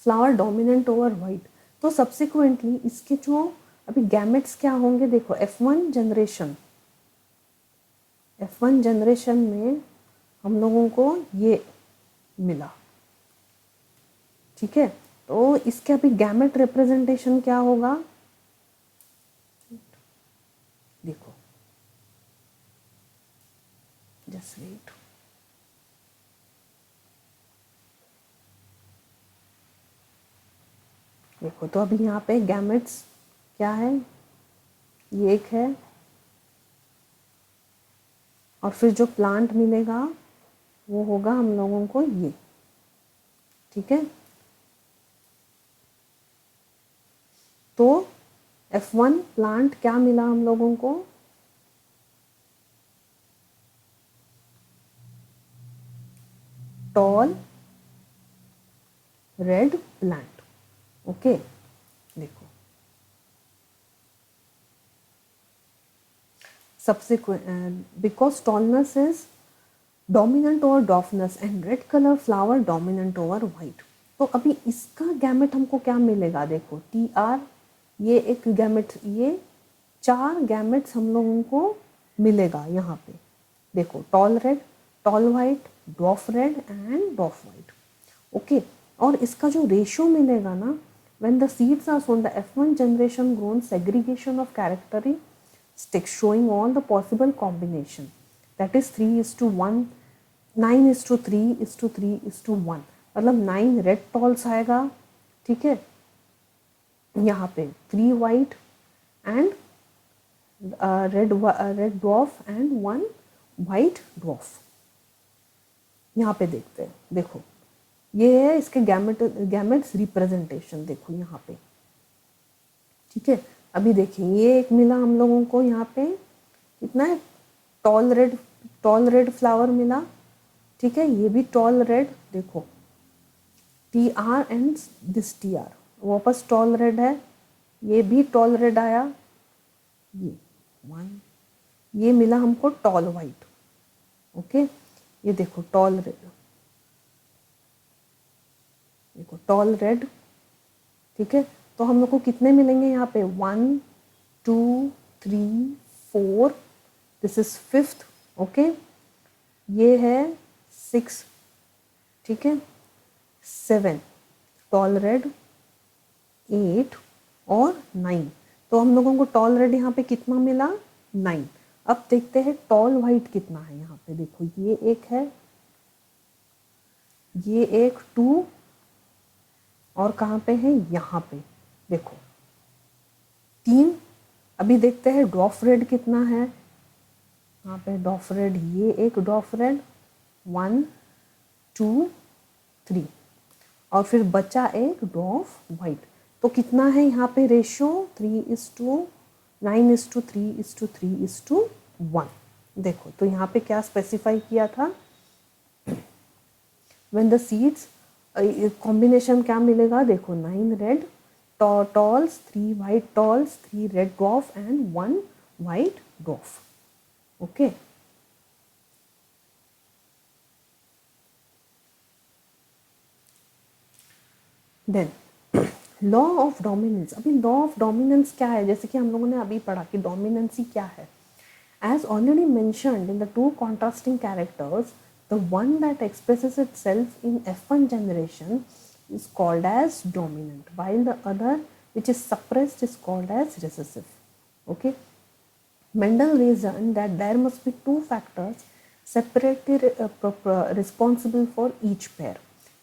flower dominant over white। तो subsequently इसके जो अभी gametes क्या होंगे, देखो F1 जनरेशन में हम लोगों को ये मिला। ठीक है, तो इसके अभी गैमेट रिप्रेजेंटेशन क्या होगा, देखो जस्ट वेट। देखो तो अभी यहाँ पे गैमेट्स क्या है, ये एक है और फिर जो प्लांट मिलेगा वो होगा हम लोगों को ये। ठीक है, तो F1 प्लांट क्या मिला हम लोगों को, टॉल रेड प्लांट। ओके, देखो subsequent because tallness is dominant over dwarfness and red color flower dominant over white। तो अभी इसका गैमेट हमको क्या मिलेगा, देखो TR, ये एक गैमेट, ये 4 गैमेट्स हम लोगों को मिलेगा यहाँ पे। देखो tall red, tall white, dwarf red and dwarf white. Okay, और इसका जो रेशियो मिलेगा ना, when the seeds are sown, the F1 generation grown segregation of characteristics showing all the possible combination, that is 3:1, 9:3:3:1। मतलब 9 रेड टॉल्स आएगा, ठीक है, यहाँ पे 3 white and red dwarf and 1 white dwarf. यहाँ पे देखते हैं, देखो ये है इसके गैमेट्स रिप्रेजेंटेशन, देखो यहाँ पे। ठीक है, अभी देखिए ये एक मिला हम लोगों को, यहाँ पे कितना है, टॉल रेड फ्लावर मिला। ठीक है, ये भी टॉल रेड, देखो TR एंड दिस TR, वापस टॉल रेड है, ये भी टॉल रेड आया, ये 1, ये मिला हमको टॉल वाइट। ओके, ये देखो टॉल रेड, देखो टॉल रेड। ठीक है, तो हम लोग को कितने मिलेंगे यहाँ पे, 1 2 3 4, दिस इज 5th। ओके, ये है 6, ठीक है, 7 टॉल रेड, 8 और 9। तो हम लोगों को टॉल रेड यहाँ पे कितना मिला, 9। अब देखते हैं टॉल वाइट कितना है यहाँ पे, देखो ये एक है, ये एक 2 और कहाँ पे है, यहाँ पे देखो 3। अभी देखते हैं डॉफ रेड कितना है, यहाँ पे डॉफ रेड, ये एक डॉफ रेड 1 2 3 और फिर बचा एक डॉफ वाइट। तो कितना है यहाँ पे रेशियो, 3:9:3:3:1। देखो तो यहाँ पे क्या स्पेसिफाई किया था, when the seeds कॉम्बिनेशन क्या मिलेगा देखो, 9 red talls, 3 white talls, 3 red dwarf and 1 white dwarf. Okay. Then law of dominance. अभी लॉ ऑफ डोमिनेंस क्या है, जैसे कि हम लोगों ने अभी पढ़ा कि डोमिनेंसी क्या है. As already mentioned in the two contrasting characters, the one that expresses itself in F1 generation is called as dominant, while the other, which is suppressed, is called as recessive. Okay. Mendel reasoned that there must be two factors separately responsible for each pair,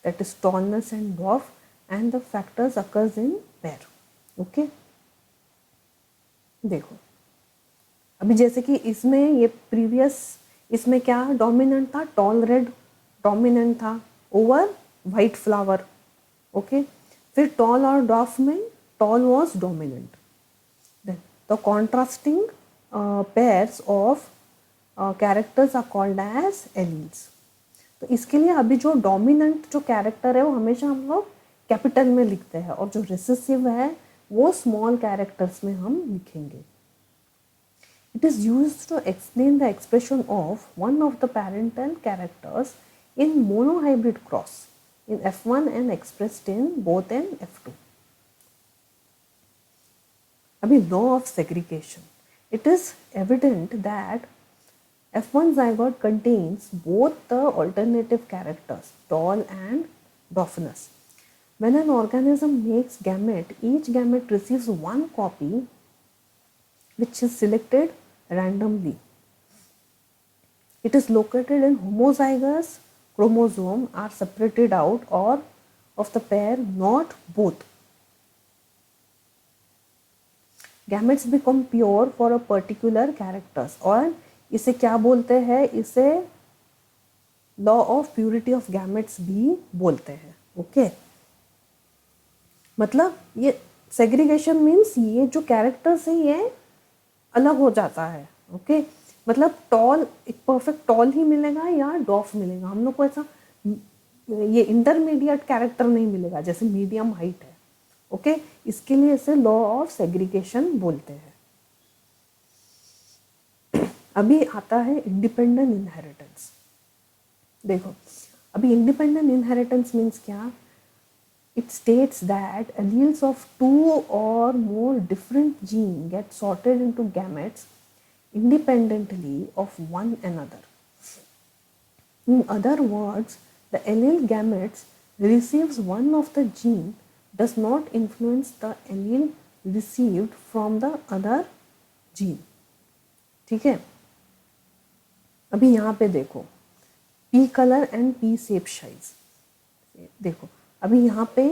that is tallness and dwarf, and the factors occurs in pair. Okay. देखो अभी जैसे कि इसमें ये previous, इसमें क्या dominant था, tall red dominant था ओवर वाइट फ्लावर. ओके. फिर टॉल और डॉफ में tall was dominant. Then the contrasting pairs of characters are called as alleles. तो इसके लिए अभी जो डोमिनेंट जो कैरेक्टर है वो हमेशा हम लोग कैपिटल में लिखते हैं, और जो रिसेसिव है वो स्मॉल कैरेक्टर्स में हम लिखेंगे. It is used to explain the expression of one of the parental characters in monohybrid cross in F1 and expressed in both in F2. अभी law of segregation. It is evident that F1 zygote contains both the alternative characters, tall and dwarfness. When an organism makes gamete, each gamete receives one copy which is selected randomly. It is located in homozygous chromosome are separated out or of the pair, not both. Gametes become pure for a particular characters, और इसे क्या बोलते हैं, इसे law of purity of gametes भी बोलते हैं. Okay. मतलब ये सेग्रीगेशन मीन्स ये जो कैरेक्टर्स है ये अलग हो जाता है. ओके. मतलब टॉल, एक परफेक्ट टॉल ही मिलेगा या डॉफ मिलेगा, हम लोग को ऐसा ये इंटरमीडिएट कैरेक्टर नहीं मिलेगा जैसे मीडियम हाइट है. ओके. इसके लिए इसे लॉ ऑफ सेग्रीगेशन बोलते हैं. अभी आता है इंडिपेंडेंट इनहेरिटेंस. देखो अभी इंडिपेंडेंट इनहेरिटेंस मीन्स क्या. It states that alleles of two or more different genes get sorted into gametes independently of one another. In other words, the allele gametes receives one of the gene does not influence the allele received from the other gene. ठीक है. अभी यहाँ पे देखो P color and P shape size. देखो अभी यहाँ पे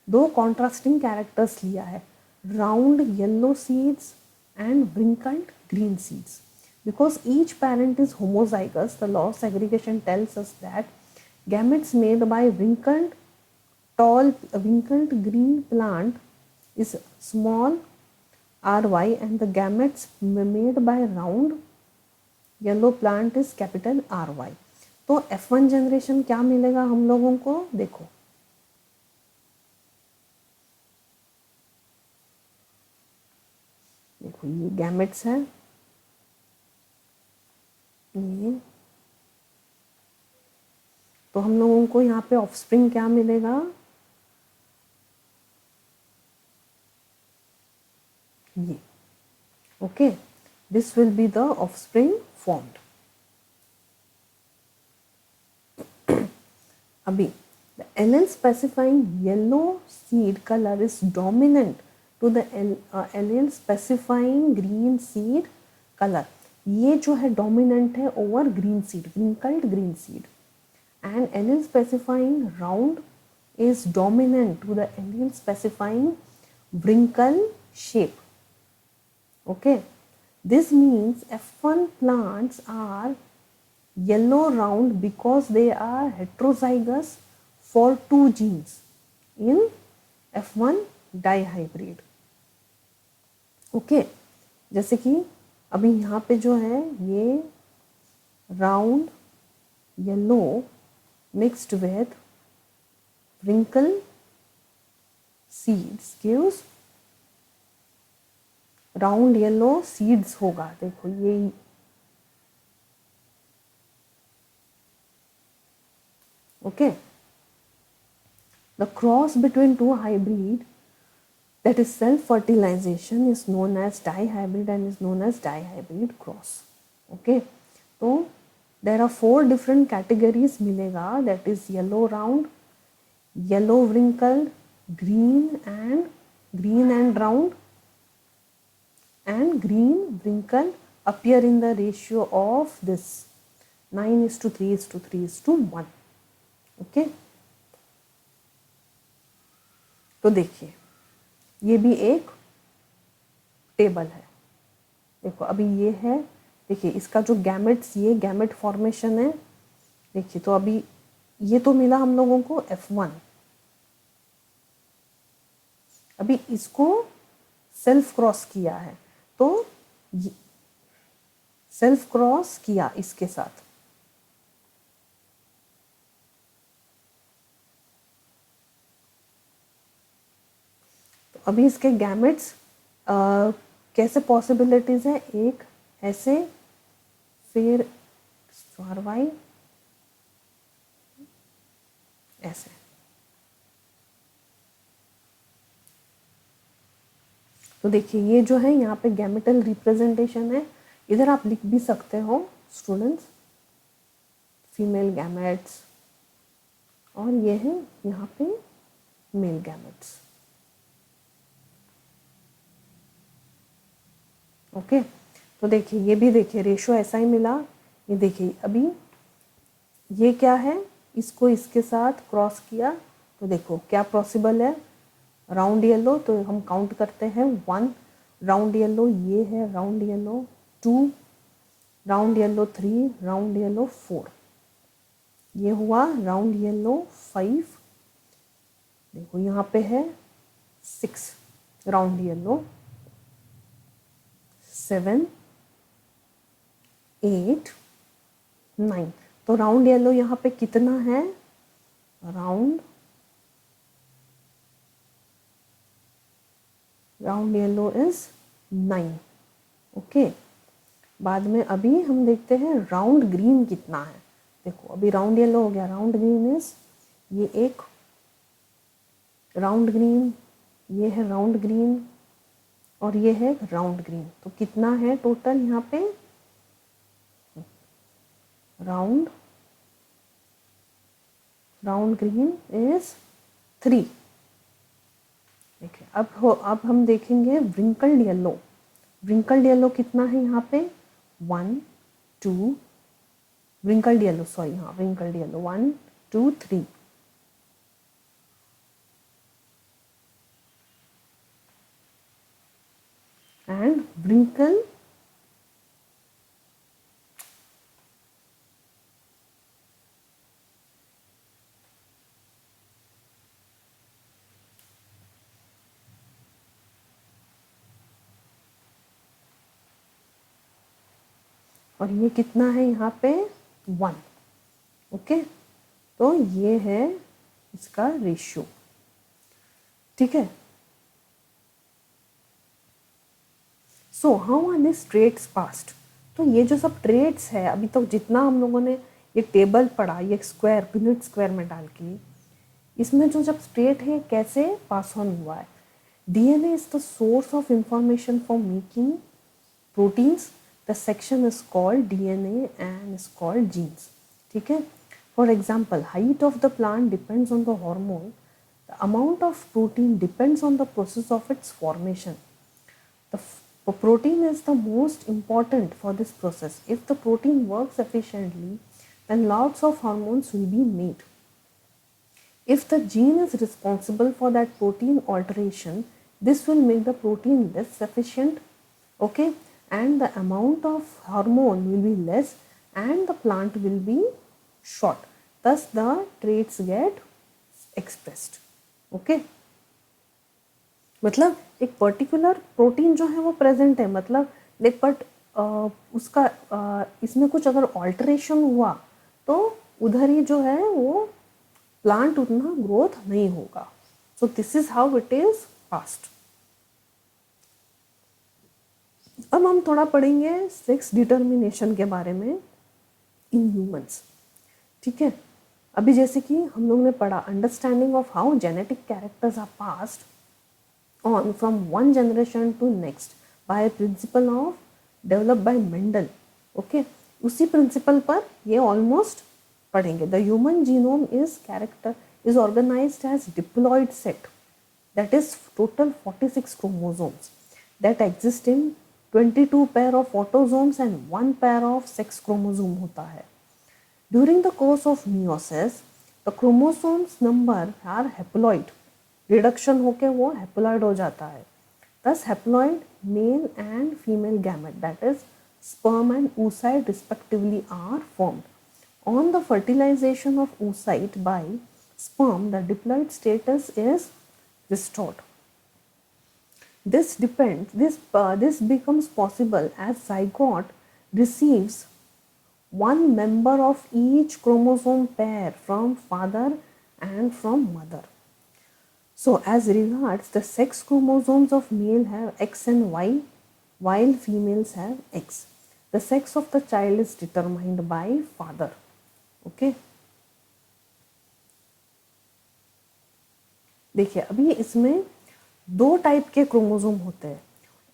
दो कॉन्ट्रास्टिंग कैरेक्टर्स लिया है, round yellow seeds and wrinkled green seeds. Because each parent is homozygous, the law of segregation tells us that gametes made by wrinkled green plant is small ry, and the gametes made by round yellow plant is capital ry. तो F1 generation क्या मिलेगा हम लोगों को, देखो देखो ये gametes है, ये तो हम लोगों को यहाँ पे ऑफस्प्रिंग क्या मिलेगा, ये. Okay. This will be the offspring formed. अभी the allele specifying yellow seed color is dominant to the allele specifying green seed color. ये जो है डोमिनेंट है over green seed, wrinkled green seed. And allele specifying round is dominant to the allele specifying wrinkle shape. Okay. This means F1 plants are yellow round because they are heterozygous for two genes in F1 dihybrid. Okay. जैसे कि अभी यहाँ पे जो है ये round yellow mixed with wrinkle seeds gives round yellow seeds होगा, देखो ये okay. The cross between two hybrid, that is self fertilization, is known as dihybrid and is known as dihybrid cross. Okay, तो there are 4 different categories मिलेगा, that is yellow round, yellow wrinkled, green and round, and green wrinkled appear in the ratio of this 9:3:3:1. Okay, तो देखिए ये भी एक table है। देखो अभी ये है, देखिए इसका जो गैमेट्स, ये गैमेट फॉर्मेशन है। देखिए तो अभी ये तो मिला हम लोगों को F1, अभी इसको सेल्फ क्रॉस किया है, तो सेल्फ क्रॉस किया इसके साथ, तो अभी इसके गैमेट्स कैसे पॉसिबिलिटीज है, एक ऐसे, फिर स्वारवाई ऐसे। तो देखिए ये जो है यहाँ पे गैमेटल रिप्रेजेंटेशन है, इधर आप लिख भी सकते हो स्टूडेंट्स, फीमेल गैमेट्स, और ये है यहाँ पे मेल गैमेट्स। ओके, तो देखिए ये भी देखिए रेशो ऐसा ही मिला। ये देखिए अभी ये क्या है, इसको इसके साथ क्रॉस किया, तो देखो क्या पॉसिबल है, राउंड येलो, तो हम काउंट करते हैं 1 राउंड येलो, ये है round yellow 2 round yellow 3 round yellow 4, ये हुआ राउंड येलो 5, देखो यहाँ पे है 6 राउंड येलो 7 8 9। तो राउंड येलो यहाँ पे कितना है, राउंड येलो इज 9। ओके, बाद में अभी हम देखते हैं राउंड ग्रीन कितना है। देखो अभी राउंड येलो हो गया, राउंड ग्रीन इज ये एक राउंड ग्रीन, ये है राउंड ग्रीन, और ये है राउंड ग्रीन। तो कितना है टोटल यहाँ पे, राउंड ग्रीन इज 3। देखिए अब हम देखेंगे व्रिंकल्ड येलो। व्रिंकल्ड येलो कितना है यहाँ पे, 1 2 व्रिंकल्ड येलो, सॉरी हाँ व्रिंकल्ड येलो 1 2 3, एंड wrinkle और ये कितना है यहाँ पे 1। ओके, तो ये है इसका रेशियो, ठीक है। So how are this traits passed, तो ये जो सब ट्रेड्स है अभी तक जितना हम लोगों ने ये टेबल पढ़ा, ये स्क्वायर पिनट स्क्वायर में डाल के, इसमें जो जब स्ट्रेट है कैसे पास ऑन हुआ है। DNA is the source of information for making proteins, the section is called DNA and is called jeans, ठीक है। For example, height of the plant depends on the hormone, the amount of protein depends on the process of its formation. The protein is the most important for this process. If the protein works efficiently, then lots of hormones will be made. If the gene is responsible for that protein alteration, this will make the protein less efficient, okay, and the amount of hormone will be less and the plant will be short. Thus the traits get expressed, okay. मतलब एक particular protein जो है वो present है, मतलब like but उसका इसमें कुछ अगर ऑल्टरेशन हुआ तो उधर ही जो है वो प्लांट उतना ग्रोथ नहीं होगा. सो this is how it is past. अब हम थोड़ा पढ़ेंगे सेक्स डिटर्मिनेशन के बारे में इन ह्यूमंस. ठीक है, अभी जैसे कि हम लोग ने पढ़ा understanding of how genetic characters are passed on from one generation to next by a principle of developed by Mendel. Okay, उसी principle पर ये almost पढ़ेंगे. The human genome is organized as diploid set, that is total 46 chromosomes that exist in 22 pair of autosomes and 1 pair of sex chromosome होता है. During the course of meiosis, the chromosomes number are haploid. Reduction होके वो haploid हो जाता है. Thus haploid male and female gamete, that is sperm and oocyte respectively, are formed. On the fertilization of oocyte by sperm, the diploid status is restored. This becomes possible as zygote receives one member of each chromosome pair from father and from mother. So as regards the sex chromosomes of male have X and Y, while females have X. The sex of the child is determined by father. Okay. देखिए अभी इसमें दो type के chromosome होते हैं.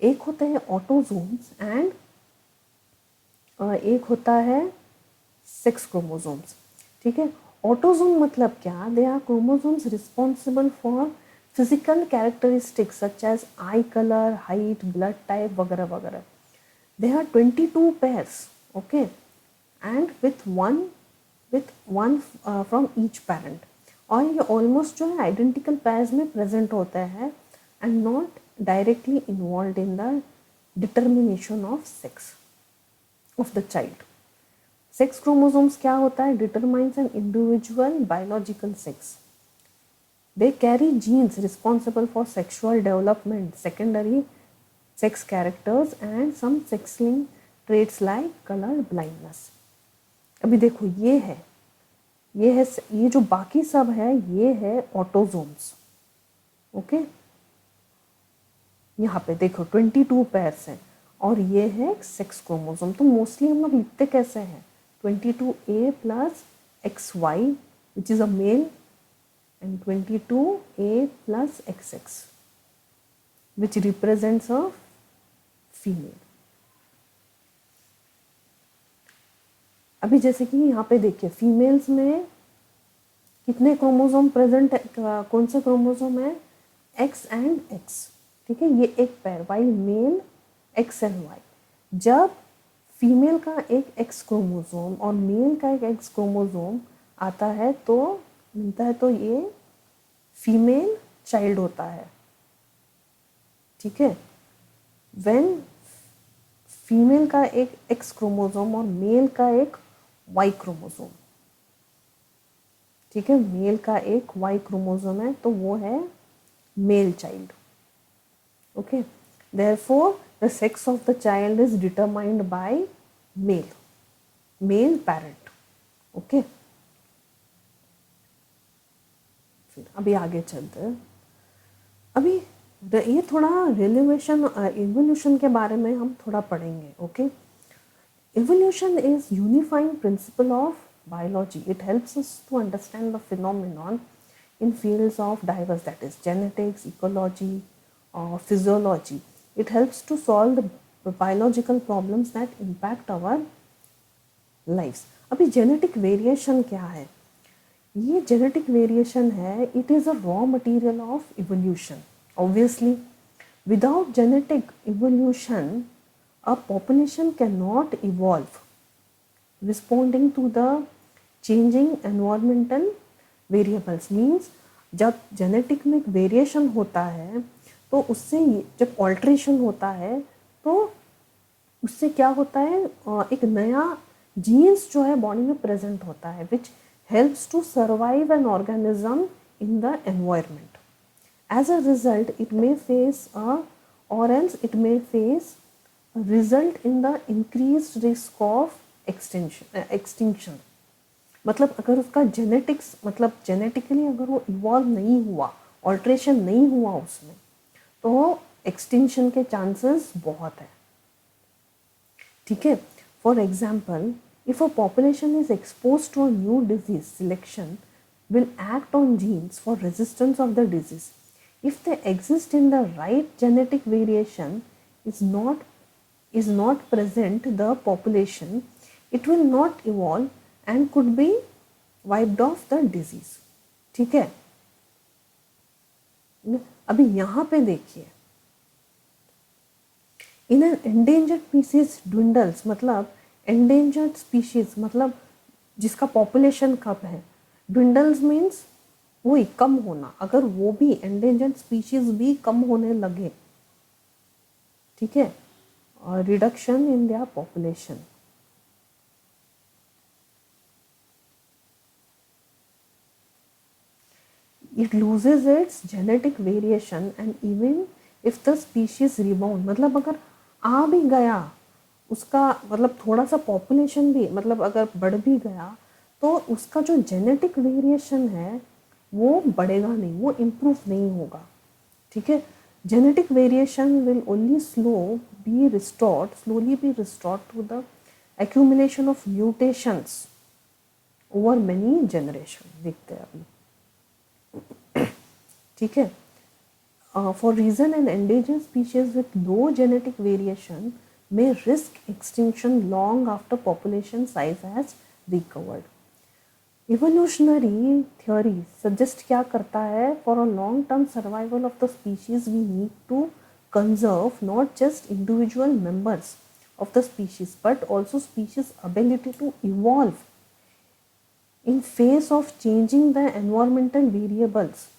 एक होते हैं ऑटोसोम्स एंड एक होता है सेक्स क्रोमोसोम्स. ठीक है, ऑटोसोम मतलब क्या? They are chromosomes responsible for physical characteristics such as eye colour, height, blood type वगैरह वगैरह. They are 22 pairs. Okay, and with one from each parent. और ये ऑलमोस्ट जो है आइडेंटिकल पेयर्स में प्रेजेंट होता है and not directly involve in the determination of sex of the child. Sex chromosomes क्या होता है? Determines an individual biological sex. They carry genes responsible for sexual development, secondary sex characters and some sex link traits like colour blindness. अभी देखो ये जो बाकी सब है ये है ऑटोसोम्स. ओके, यहाँ पे देखो 22 पेयर्स हैं और ये है सेक्स क्रोमोसोम. तो मोस्टली हम लोग लिखते कैसे हैं? 22A plus XY which is a male and 22A plus XX which represents a female. अभी जैसे कि यहाँ पे देखिए फीमेल्स में कितने क्रोमोसोम प्रेजेंट है? कौन से क्रोमोसोम है? X and X. ठीक है, ये एक pair, while male X and Y. जब फीमेल का एक एक्स क्रोमोसोम और मेल का एक एक्स क्रोमोसोम आता है तो मिलता है तो ये फीमेल चाइल्ड होता है. ठीक है, व्हेन फीमेल का एक एक्स क्रोमोसोम और मेल का एक वाई क्रोमोसोम. ठीक है, मेल का एक वाई क्रोमोसोम है तो वो है male child. Okay, therefore the sex of the child is determined by male parent. Okay, फिर अभी आगे चलते हैं. अभी ये थोड़ा रिलेवेशन इवोल्यूशन के बारे में हम थोड़ा पढ़ेंगे. Okay, evolution is unifying principle of biology. It helps us to understand the phenomenon in fields of diverse, that is genetics, ecology, or physiology. It helps to solve the biological problems that impact our lives. अभी genetic variation क्या है? ये genetic variation है, it is a raw material of evolution. Obviously without genetic evolution a population cannot evolve responding to the changing environmental variables. Means जब genetic में variation होता है तो उससे जब ऑल्ट्रेशन होता है तो उससे क्या होता है? एक नया जीन्स जो है बॉडी में प्रेजेंट होता है which helps to survive an organism in the environment. As a result it may face or else it may face result in the increased risk of extinction. मतलब अगर उसका जेनेटिक्स, मतलब genetically अगर वो evolve नहीं हुआ, ऑल्ट्रेशन नहीं हुआ उसमें, तो एक्सटिंक्शन के चांसेस बहुत है। ठीक है, for example, if a population is expose to a new disease, selection will act on genes for resistance of the disease. If they exist in the right genetic variation is not present the population, it will not evolve and could be wiped off the disease. ठीक है, अभी यहाँ पे देखिए, in an endangered species ड्विंडल्स, मतलब endangered species मतलब जिसका population कम है, ड्विंडल्स मीन्स वही कम होना, अगर वो भी एंडेंजर्ड स्पीशीज भी कम होने लगे, ठीक है, और reduction in their population, it loses its genetic variation and even if the species rebound, मतलब अगर आ भी गया उसका, मतलब थोड़ा सा पॉपुलेशन भी, मतलब अगर बढ़ भी गया, तो उसका जो जेनेटिक वेरिएशन है वो बढ़ेगा नहीं, वो इम्प्रूव नहीं होगा। ठीक है, genetic variation will only slowly be restored to the accumulation of mutations over many generation. देखते हैं अभी, ठीक है, for reason an endangered species with low genetic variation may risk extinction long after population size has recovered. Evolutionary theory suggest क्या करता है, for a long term survival of the species we need to conserve not just individual members of the species but also species ability to evolve in face of changing the environmental variables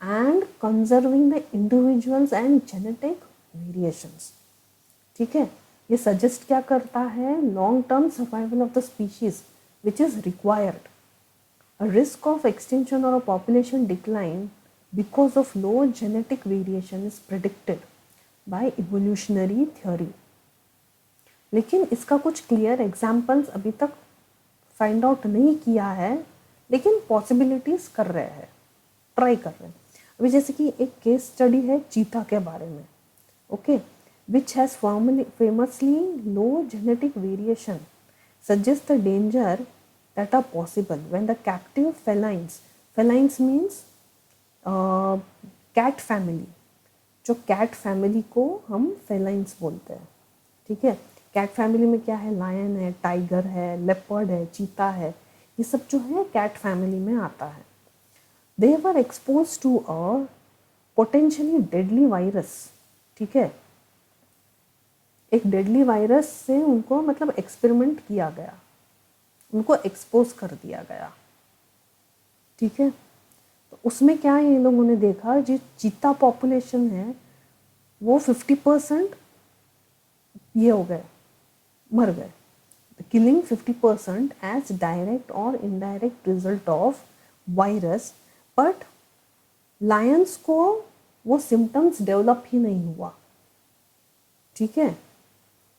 and conserving the individuals and genetic variations. ठीक है, ये suggest क्या करता है, long term survival of the species which is required, a risk of extinction or a population decline because of low genetic variation is predicted by evolutionary theory. लेकिन इसका कुछ clear examples अभी तक फाइंड आउट नहीं किया है, लेकिन possibilities कर रहे हैं, ट्राई कर रहे हैं। अभी जैसे कि एक केस स्टडी है चीता के बारे में, okay, which has famously low genetic variation suggest the danger that are possible when the captive felines means cat family, जो कैट फैमिली को हम फेलाइंस बोलते हैं। ठीक है, कैट फैमिली में क्या है, लायन है, टाइगर है, लेपर्ड है, चीता है, ये सब जो है कैट फैमिली में आता है। They were exposed to a potentially deadly virus, ठीक है, एक डेडली वायरस से उनको मतलब एक्सपेरिमेंट किया गया, उनको एक्सपोज कर दिया गया। ठीक है, तो उसमें क्या है, ये लोगों ने देखा जो चीता पॉपुलेशन है वो 50% ये हो गए, मर गए, किलिंग 50% एज डायरेक्ट और indirect result of virus, but lions को वो सिम्टम्स डेवलप ही नहीं हुआ। ठीक है,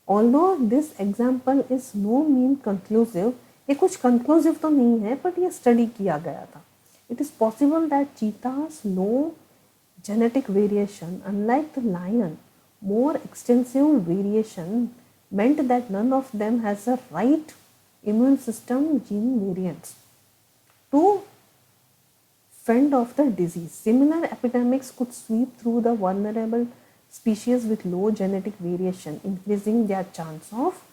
although this example is no mean conclusive, ये कुछ कंक्लूसिव तो नहीं है, बट ये स्टडी किया गया था। It is possible that चीतास low genetic variation, unlike the lion, more extensive variation meant that none of them has the right immune system gene variants to fend off the disease. Similar epidemics could sweep through the vulnerable species with low genetic variation, increasing their chance of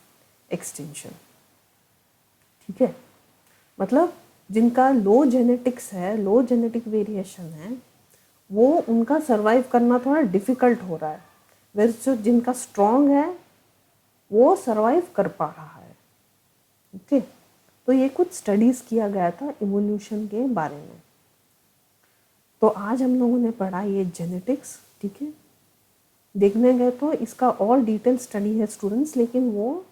extinction. ठीक है, मतलब जिनका लो genetics है, लो genetic variation है, वो उनका survive करना थोड़ा डिफ़िकल्ट हो रहा है, वैसे जो जिनका स्ट्रॉन्ग है वो सरवाइव कर पा रहा है। ओके, तो ये कुछ स्टडीज़ किया गया था इवोल्यूशन के बारे में। तो आज हम लोगों ने पढ़ा ये जेनेटिक्स। ठीक है, देखने गए तो इसका और डिटेल स्टडी है स्टूडेंट्स, लेकिन वो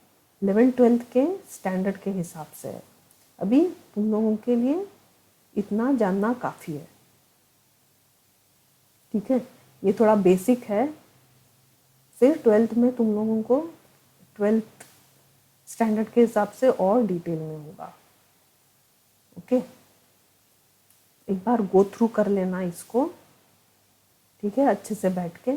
11th-12th के स्टैंडर्ड के हिसाब से है। अभी तुम लोगों के लिए इतना जानना काफ़ी है। ठीक है, ये थोड़ा बेसिक है, फिर 12th में तुम लोगों को 12th स्टैंडर्ड के हिसाब से और डिटेल में होगा। ओके, एक बार गो थ्रू कर लेना इसको, ठीक है, अच्छे से बैठ के।